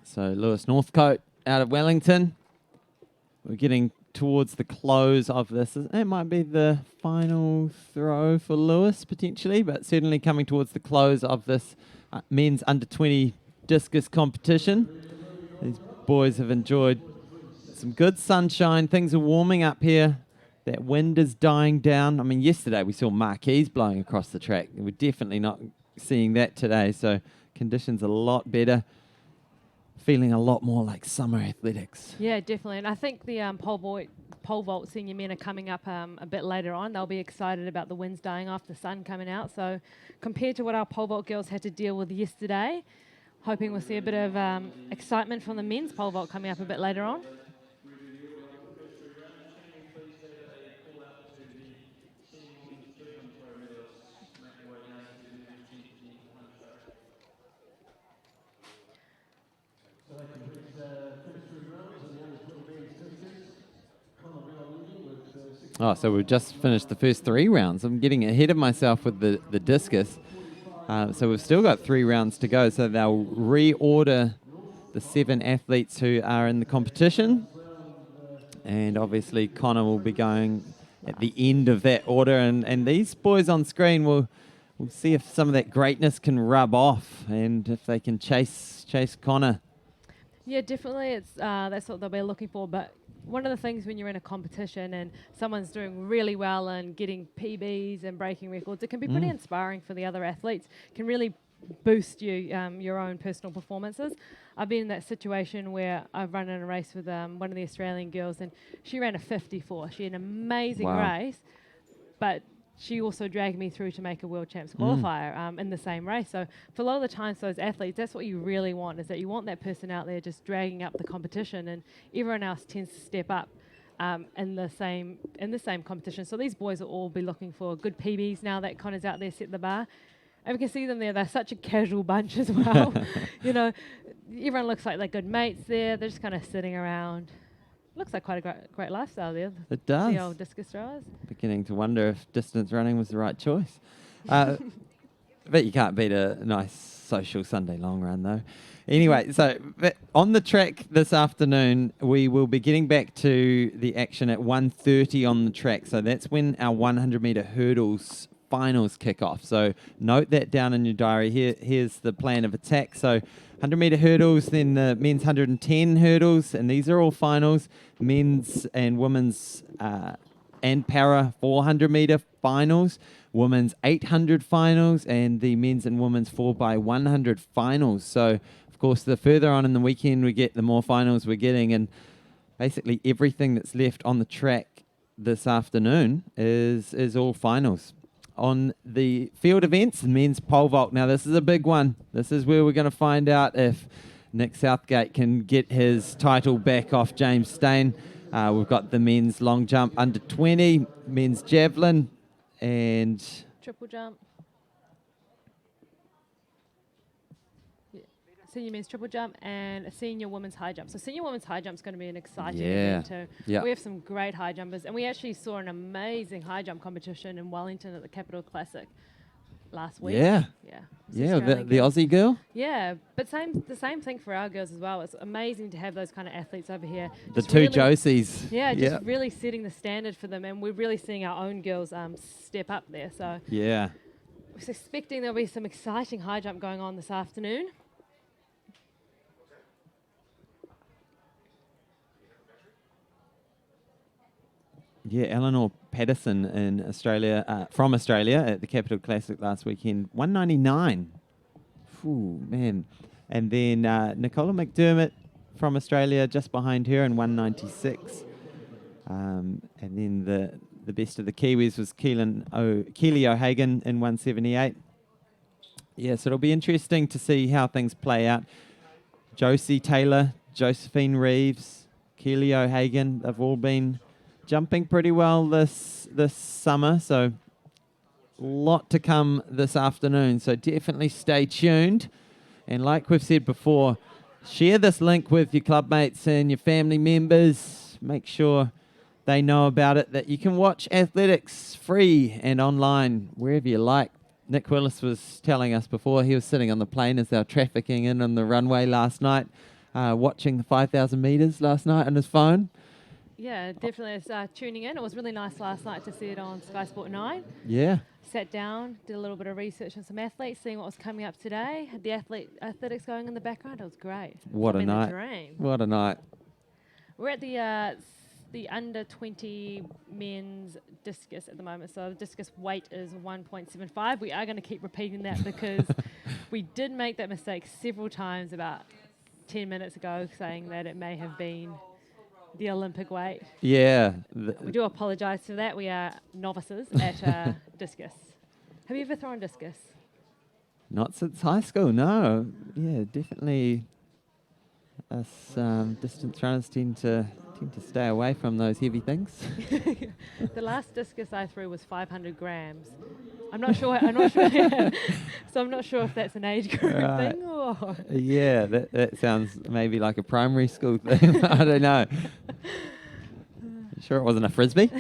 So Lewis Northcote out of Wellington. We're getting towards the close of this. It might be the final throw for Lewis potentially, but certainly coming towards the close of this men's under 20 discus competition. These boys have enjoyed some good sunshine. Things are warming up here. That wind is dying down. I mean, yesterday we saw marquees blowing across the track. We're definitely not seeing that today, so conditions a lot better. Feeling a lot more like summer athletics. Yeah, definitely. And I think the pole vault senior men are coming up a bit later on. They'll be excited about the winds dying off, the sun coming out. So compared to what our pole vault girls had to deal with yesterday, hoping we'll see a bit of excitement from the men's pole vault coming up a bit later on. Oh, so we've just finished the first 3 rounds. I'm getting ahead of myself with the discus. So we've still got 3 rounds to go. So they'll reorder the 7 athletes who are in the competition. And obviously Connor will be going at the end of that order. And these boys on screen will see if some of that greatness can rub off and if they can chase Connor. Yeah, definitely. It's that's what they'll be looking for. But one of the things when you're in a competition and someone's doing really well and getting PBs and breaking records, it can be pretty inspiring for the other athletes. It can really boost your own personal performances. I've been in that situation where I've run in a race with one of the Australian girls, and she ran a 54. She had an amazing race, but she also dragged me through to make a World Champs qualifier in the same race. So for a lot of the times, those athletes, that's what you really want, is that you want that person out there just dragging up the competition, and everyone else tends to step up in the same competition. So these boys will all be looking for good PBs now that Connor's out there set the bar. And we can see them there. They're such a casual bunch as well. Everyone looks like they're good mates there. They're just kind of sitting around. Looks like quite a great lifestyle there. It does. The old discus throwers. Beginning to wonder if distance running was the right choice. But you can't beat a nice social Sunday long run, though. Anyway, so on the track this afternoon, we will be getting back to the action at 1:30 on the track. So that's when our 100-metre hurdles finals kick off. So note that down in your diary. Here's the plan of attack. So 100-metre hurdles, then the men's 110 hurdles, and these are all finals. Men's and women's and para 400-metre finals, women's 800 finals, and the men's and women's 4x100 finals. So, of course, the further on in the weekend we get, the more finals we're getting, and basically everything that's left on the track this afternoon is all finals. On the field events, the men's pole vault. Now, this is a big one. This is where we're going to find out if Nick Southgate can get his title back off James Stain. We've got the men's long jump under 20, men's javelin, and Triple jump. Yeah. Senior men's triple jump and a senior women's high jump. So senior women's high jump is going to be an exciting event too. Yeah. We have some great high jumpers, and we actually saw an amazing high jump competition in Wellington at the Capital Classic last week. Yeah. Yeah. Yeah, the Aussie girl. Yeah, but the same thing for our girls as well. It's amazing to have those kind of athletes over here. The Just two really- Josies. Yeah, just really setting the standard for them, and we're really seeing our own girls step up there. So Yeah. we're expecting there'll be some exciting high jump going on this afternoon. Yeah, Eleanor Patterson in Australia, from Australia at the Capital Classic last weekend, 199. Ooh, man. And then Nicola McDermott from Australia just behind her in 196. And then the best of the Kiwis was Keely O'Hagan in 178. Yeah, so it'll be interesting to see how things play out. Josie Taylor, Josephine Reeves, Keely O'Hagan, they've all been jumping pretty well this summer, so a lot to come this afternoon. So definitely stay tuned. And like we've said before, share this link with your club mates and your family members. Make sure they know about it, that you can watch athletics free and online wherever you like. Nick Willis was telling us before, he was sitting on the plane as they were trafficking in on the runway last night, watching the 5,000 metres last night on his phone. Yeah, definitely. It's tuning in. It was really nice last night to see it on Sky Sport 9. Yeah. Sat down, did a little bit of research on some athletes, seeing what was coming up today. Had the athletics going in the background. It was great. What a night. Dream. What a night. We're at the under 20 men's discus at the moment. So the discus weight is 1.75. We are going to keep repeating that because we did make that mistake several times about 10 minutes ago, saying that it may have been the Olympic weight. Yeah. We do apologise for that. We are novices at discus. Have you ever thrown discus? Not since high school, no. Yeah, definitely us distance runners tend to stay away from those heavy things. The last discus I threw was 500 grams. I'm not sure. So I'm not sure if that's an age group thing or. Yeah, that sounds maybe like a primary school thing. I don't know. Sure it wasn't a frisbee?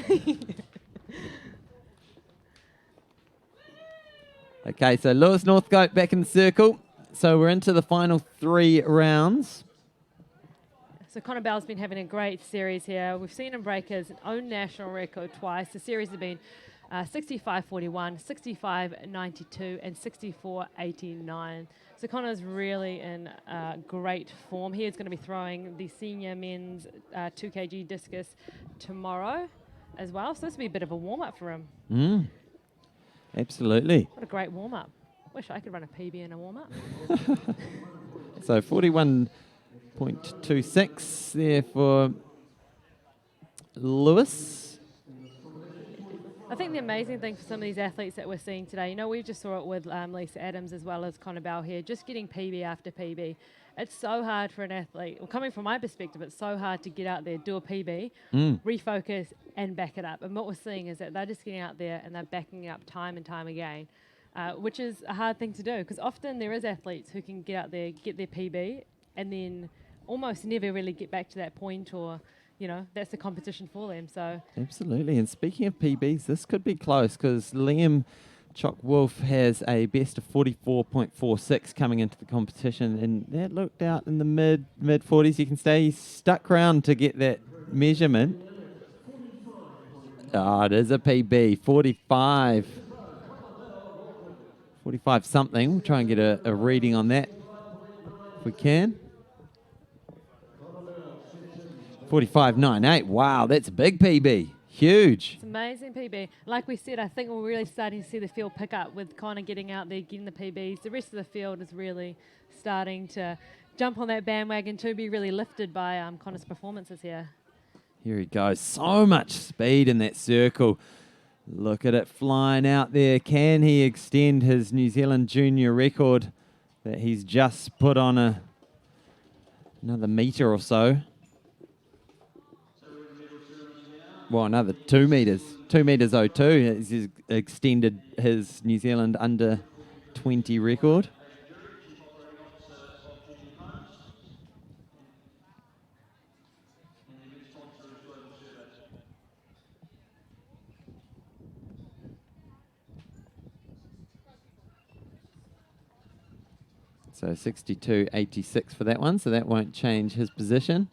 Okay, so Lewis Northcote back in the circle. So we're into the final 3 rounds. So Connor Bell's been having a great series here. We've seen him break his own national record twice. The series has been 65.41, 65.92, and 64.89. So Connor's really in great form. He is going to be throwing the senior men's 2 kg discus tomorrow as well. So this will be a bit of a warm-up for him. Absolutely. What a great warm-up. Wish I could run a PB in a warm-up. So 41.26 there for Lewis. I think the amazing thing for some of these athletes that we're seeing today, we just saw it with Lisa Adams as well as Connor Bell here, just getting PB after PB. It's so hard for an athlete, well, coming from my perspective, it's so hard to get out there, do a PB, refocus, and back it up. And what we're seeing is that they're just getting out there and they're backing it up time and time again, which is a hard thing to do because often there is athletes who can get out there, get their PB, and then almost never really get back to that point or that's the competition for them. So Absolutely. And speaking of PBs, this could be close because Liam Chock Wolf has a best of 44.46 coming into the competition, and that looked out in the mid 40s. You can stay stuck around to get that measurement. Oh, it is a PB, 45 something. We'll try and get a reading on that if we can. 45.98. Wow, that's a big PB. Huge. it's amazing PB. Like we said, I think we're really starting to see the field pick up with Connor getting out there, getting the PBs. The rest of the field is really starting to jump on that bandwagon to be really lifted by Connor's performances here. Here he goes. So much speed in that circle. Look at it flying out there. Can he extend his New Zealand junior record that he's just put on another metre or so? well, another 2 metres. 2 metres 02. He's extended his New Zealand under 20 record. So 62.86 for that one, so that won't change his position.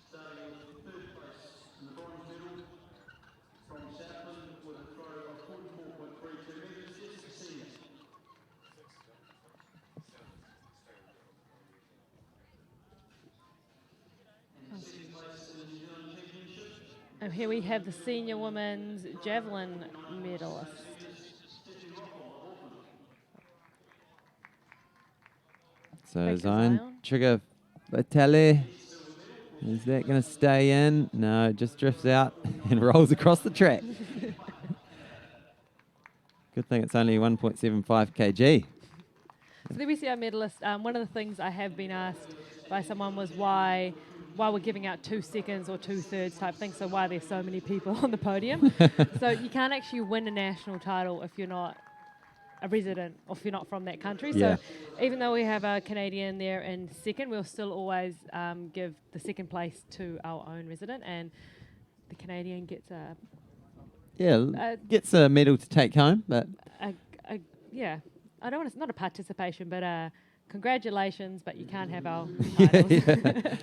And here we have the senior women's javelin medalist. So Zion Trigger Vitale, is that going to stay in? No, it just drifts out and rolls across the track. Good thing it's only 1.75 kg. So there we see our medalist. One of the things I have been asked by someone was why we're giving out 2 seconds or 2/3 type thing, so why there's so many people on the podium. So you can't actually win a national title if you're not a resident or if you're not from that country. Yeah. So even though we have a Canadian there in second, we'll still always give the second place to our own resident, and the Canadian gets gets a medal to take home, but yeah, I don't want to, not a participation, but congratulations, but you can't have our titles.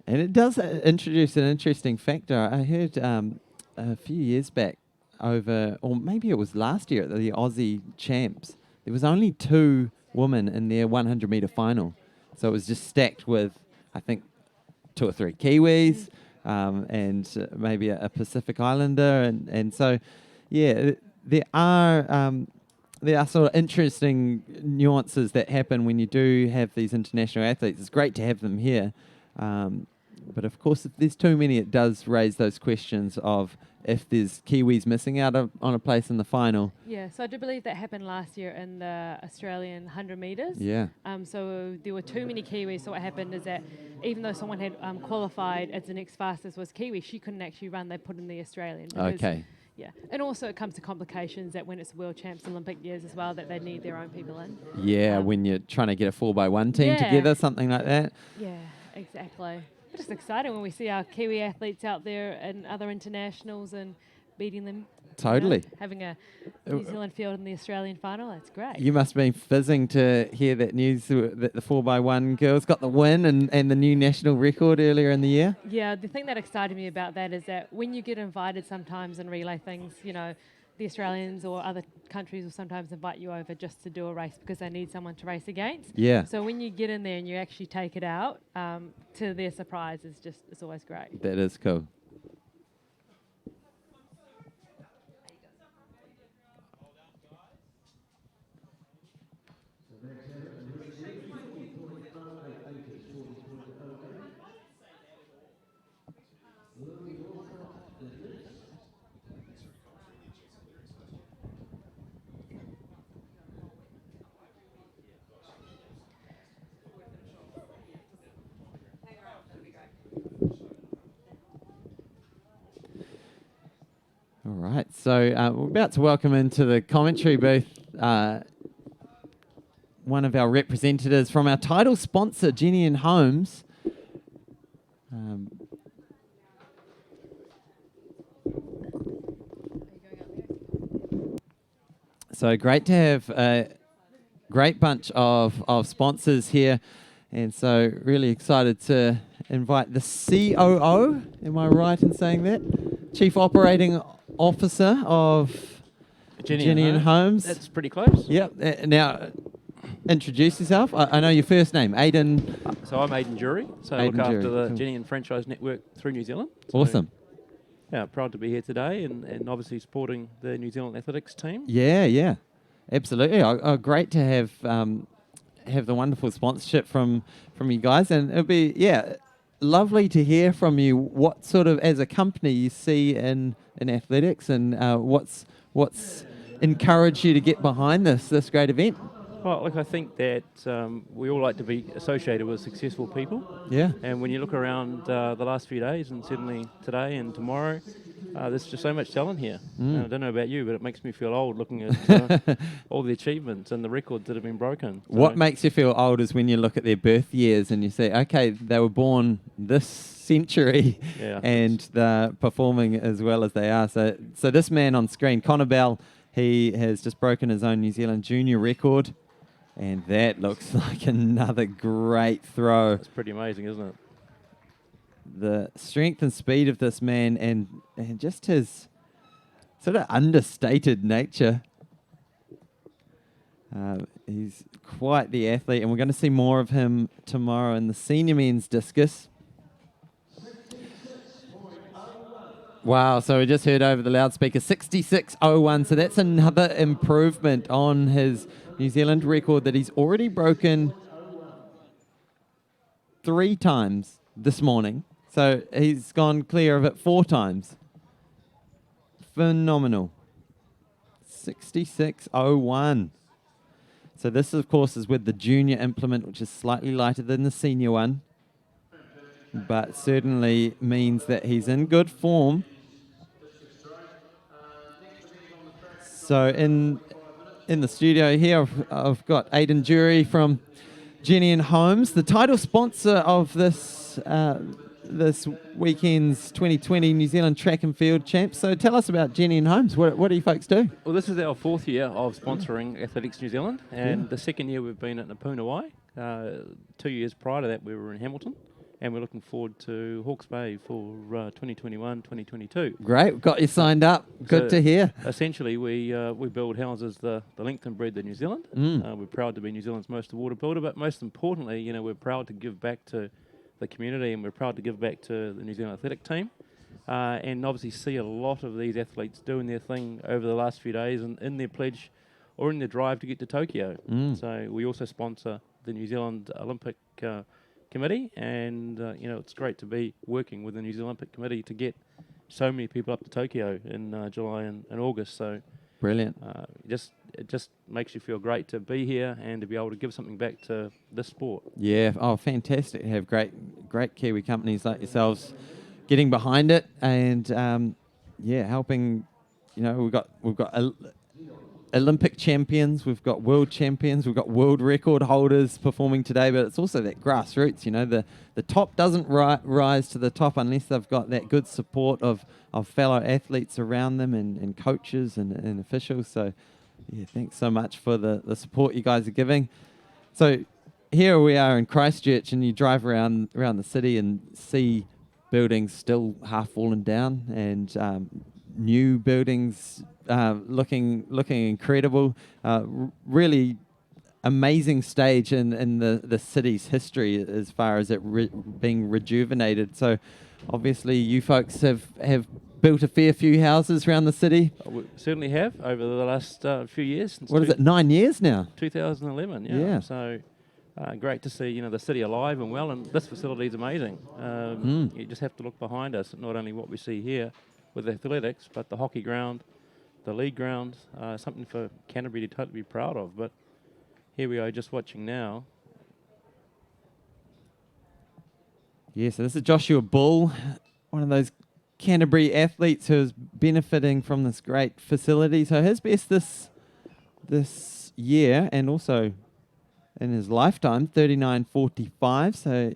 And it does introduce an interesting factor. I heard a few years back over, or maybe it was last year at the Aussie Champs, there was only 2 women in their 100 metre final. So it was just stacked with, I think, 2 or 3 Kiwis and maybe a Pacific Islander. And so, yeah, there are sort of interesting nuances that happen when you do have these international athletes. It's great to have them here. But of course, if there's too many, it does raise those questions of if there's Kiwis missing out on a place in the final. Yeah, so I do believe that happened last year in the Australian 100 metres. Yeah. So there were too many Kiwis. So what happened is that even though someone had qualified as the next fastest was Kiwi, she couldn't actually run. They put in the Australian. Okay. Yeah, and also it comes to complications that when it's World Champs, Olympic years as well, that they need their own people in. Yeah, when you're trying to get a 4x1 team together, something like that. Yeah, exactly. But it's exciting when we see our Kiwi athletes out there and other internationals and beating them. Totally. You know, having a New Zealand field in the Australian final, that's great. You must have been fizzing to hear that news that the 4x1 girls got the win and the new national record earlier in the year. Yeah, the thing that excited me about that is that when you get invited sometimes in relay things, you know, the Australians or other countries will sometimes invite you over just to do a race because they need someone to race against. Yeah. So when you get in there and you actually take it out, to their surprise, it's always great. That is cool. All right, so we're about to welcome into the commentary booth one of our representatives from our title sponsor, Jenny and Holmes. So great to have a great bunch of sponsors here, and so really excited to invite the COO, am I right in saying that? Chief Operating Officer of Jenny and Holmes. That's pretty close. Yep. Now, introduce yourself. I know your first name, Aidan. So I'm Aidan Jury. So I look after the Jenny and Franchise Network through New Zealand. So Awesome. Yeah, proud to be here today and obviously supporting the New Zealand athletics team. Yeah, absolutely. Great to have the wonderful sponsorship from you guys, and it'll be lovely to hear from you what sort of, as a company, you see in athletics, and what's encouraged you to get behind this great event. Well, look, I think that we all like to be associated with successful people. Yeah. And when you look around the last few days, and certainly today and tomorrow, there's just so much talent here. I don't know about you, but it makes me feel old looking at all the achievements and the records that have been broken. So What makes you feel old is when you look at their birth years and you say, okay, they were born this century and they're performing as well as they are. So this man on screen, Connor Bell, he has just broken his own New Zealand junior record, and that looks like another great throw. It's pretty amazing, isn't it? The strength and speed of this man and just his sort of understated nature. He's quite the athlete, and we're going to see more of him tomorrow in the senior men's discus. Wow, so we just heard over the loudspeaker 66.01, so that's another improvement on his New Zealand record that he's already broken 3 times this morning. So he's gone clear of it 4 times. Phenomenal. 66.01. So this, of course, is with the junior implement, which is slightly lighter than the senior one, but certainly means that he's in good form. So in the studio here, I've got Aidan Jury from Jenny & Holmes, the title sponsor of this this weekend's 2020 New Zealand Track and Field Champs. So tell us about Jenny & Holmes. What do you folks do? Well, this is our 4th year of sponsoring Athletics New Zealand, and the 2nd year we've been at Napunawai. 2 years prior to that we were in Hamilton, and we're looking forward to Hawke's Bay for 2021, 2022. Great, got you signed up. Good to hear. Essentially, we build houses the length and breadth of New Zealand. We're proud to be New Zealand's most awarded builder, but most importantly, we're proud to give back to the community, and we're proud to give back to the New Zealand athletic team, and obviously see a lot of these athletes doing their thing over the last few days and in their pledge or in their drive to get to Tokyo. So we also sponsor the New Zealand Olympic Committee, and it's great to be working with the New Zealand Olympic Committee to get so many people up to Tokyo in July and August. So brilliant. It just makes you feel great to be here and to be able to give something back to this sport. Yeah, fantastic to have great Kiwi companies like yourselves getting behind it and helping. We've got Olympic champions, we've got world champions, we've got world record holders performing today, but it's also that grassroots. The top doesn't rise to the top unless they've got that good support of fellow athletes around them and coaches and officials. So yeah, thanks so much for the support you guys are giving. So here we are in Christchurch, and you drive around the city and see buildings still half fallen down, and new buildings looking incredible. Really amazing stage in the city's history as far as it being rejuvenated. So obviously you folks have built a fair few houses around the city. We certainly have over the last few years. Since what is it, 9 years now? 2011, yeah. So great to see the city alive and well, and this facility is amazing. You just have to look behind us at not only what we see here with athletics, but the hockey ground, the league ground, something for Canterbury to totally be proud of. But here we are just watching now. Yeah, so this is Joshua Bull, one of those Canterbury athletes who's benefiting from this great facility. So his best this year, and also in his lifetime, 39.45. So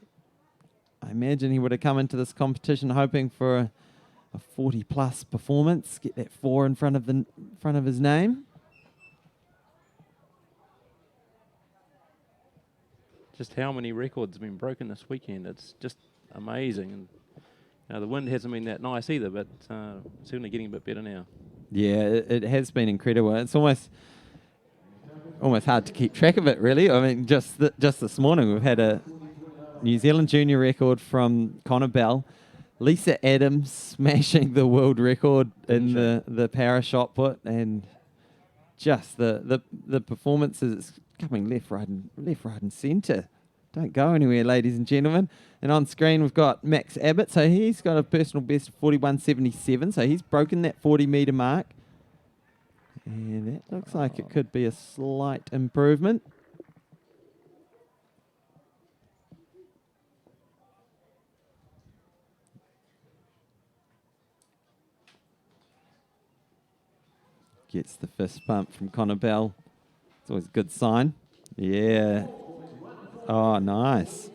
I imagine he would have come into this competition hoping for a 40-plus performance, get that 4 in front of his name. Just how many records have been broken this weekend? It's just amazing. And the wind hasn't been that nice either, but certainly getting a bit better now. Yeah, it has been incredible. It's almost hard to keep track of it, really. I mean, just this morning we've had a New Zealand junior record from Connor Bell, Lisa Adams smashing the world record in the para shot put, and just the performances coming left, right, and centre. Don't go anywhere, ladies and gentlemen. And on screen we've got Max Abbott. So he's got a personal best of 41.77. So he's broken that 40-metre mark. And that looks like it could be a slight improvement. Gets the fist bump from Connor Bell. It's always a good sign. Yeah. Oh, nice.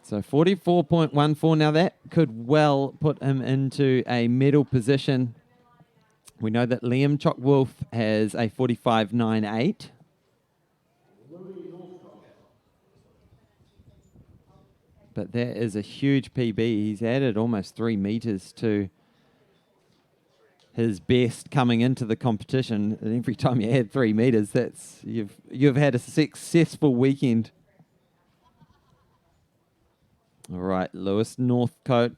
So 44.14. Now that could well put him into a medal position. We know that Liam Chalkwolf has a 45.98. But that is a huge PB. He's added almost 3 meters to his best coming into the competition. And every time you add 3 meters, that's you've had a successful weekend. All right, Lewis Northcote.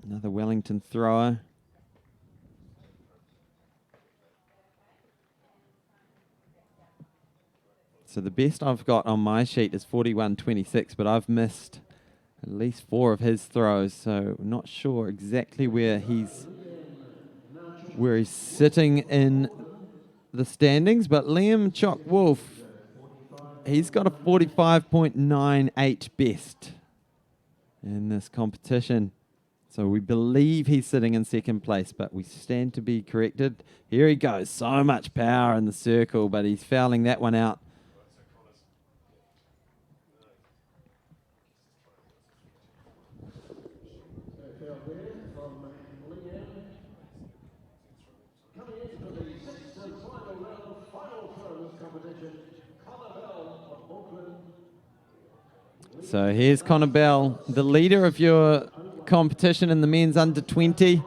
Another Wellington thrower. So the best I've got on my sheet is 41.26, but I've missed at least 4 of his throws, so I'm not sure exactly where he's sitting in the standings. But Liam Chalkwolf, he's got a 45.98 best in this competition. So we believe he's sitting in second place, but we stand to be corrected. Here he goes. So much power in the circle, but he's fouling that one out. So here's Connor Bell, the leader of your competition in the men's under 20,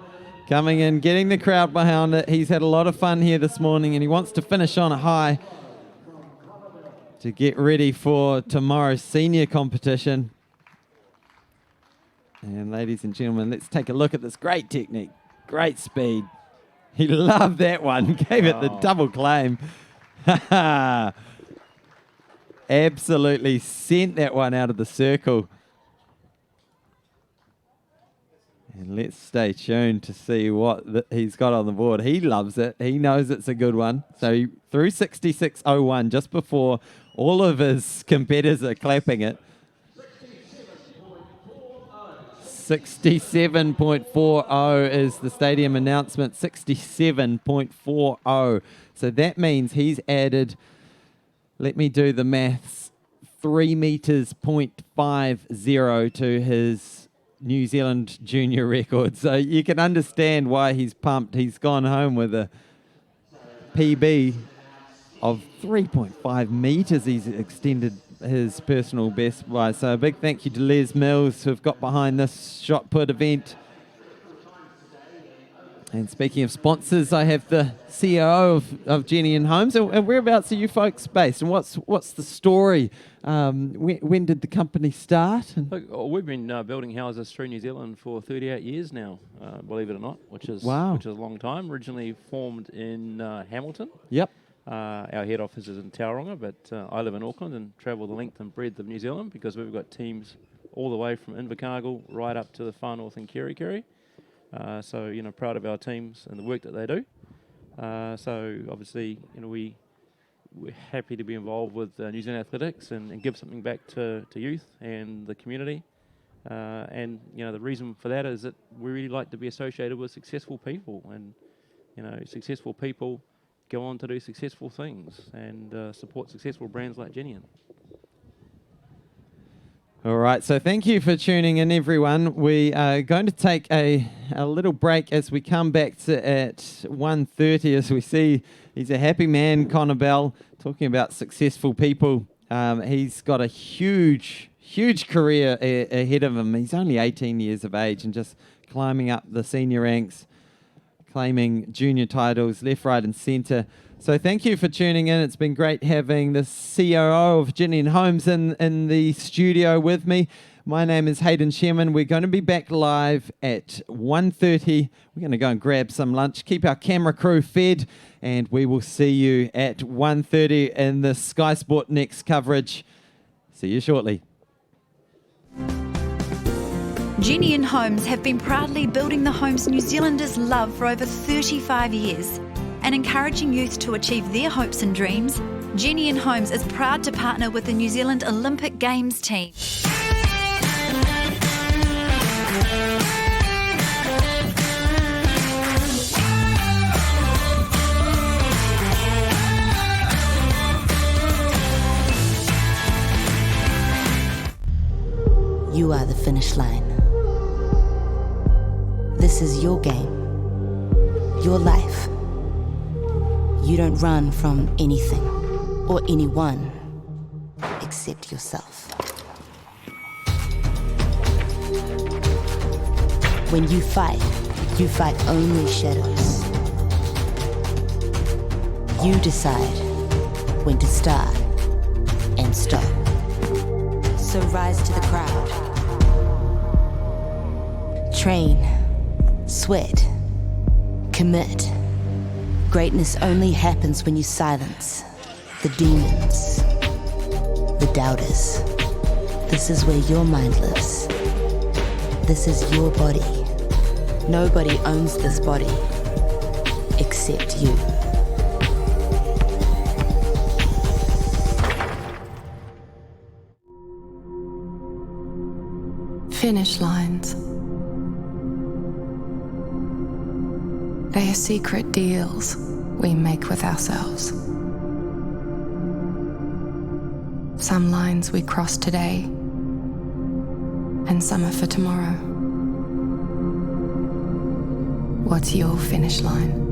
coming in, getting the crowd behind it. He's had a lot of fun here this morning, and he wants to finish on a high to get ready for tomorrow's senior competition. And ladies and gentlemen, let's take a look at this great technique, great speed. He loved that one, gave it the double claim. Absolutely sent that one out of the circle. And let's stay tuned to see what he's got on the board. He loves it. He knows it's a good one. So he threw 66.01 just before all of his competitors are clapping it. 67.40 is the stadium announcement. 67.40. So that means he's added, let me do the maths, 3 meters 0.50 to his New Zealand junior record. So you can understand why he's pumped. He's gone home with a PB of 3.5 meters. He's extended his personal best by. So a big thank you to Les Mills, who've got behind this shot put event. And speaking of sponsors, I have the CEO of Jenny and Homes. And whereabouts are you folks based? And what's the story? When did the company start? Look, we've been building houses through New Zealand for 38 years now, believe it or not, which is a long time. Originally formed in Hamilton. Yep. Our head office is in Tauranga, but I live in Auckland and travel the length and breadth of New Zealand because we've got teams all the way from Invercargill right up to the far north in Kerikeri. So, you know, proud of our teams and the work that they do. So, obviously, you know, we're happy to be involved with New Zealand athletics and give something back to youth and the community. And, you know, the reason for that is that we really like to be associated with successful people. And, you know, successful people go on to do successful things and support successful brands like Genian. All right, so thank you for tuning in, everyone. We are going to take a little break as we come back to at 1:30 as we see he's a happy man, Connor Bell, talking about successful people. He's got a huge career ahead of him. He's only 18 years of age and just climbing up the senior ranks, claiming junior titles left, right and centre. So thank you for tuning in. It's been great having the COO of Ginny and Homes in the studio with me. My name is Hayden Sherman. We're going to be back live at 1:30. We're going to go and grab some lunch, keep our camera crew fed, and we will see you at 1:30 in the Sky Sport Next coverage. See you shortly. Jenny and Homes have been proudly building the homes New Zealanders love for over 35 years and encouraging youth to achieve their hopes and dreams. Jenny and Homes is proud to partner with the New Zealand Olympic Games team. You are the finish line. This is your game, your life. You don't run from anything or anyone except yourself. When you fight only shadows. You decide when to start and stop. So rise to the crowd. Train, sweat, commit. Greatness only happens when you silence the demons, the doubters. This is where your mind lives. This is your body. Nobody owns this body except you. Finish lines. They are secret deals we make with ourselves. Some lines we cross today, and some are for tomorrow. What's your finish line?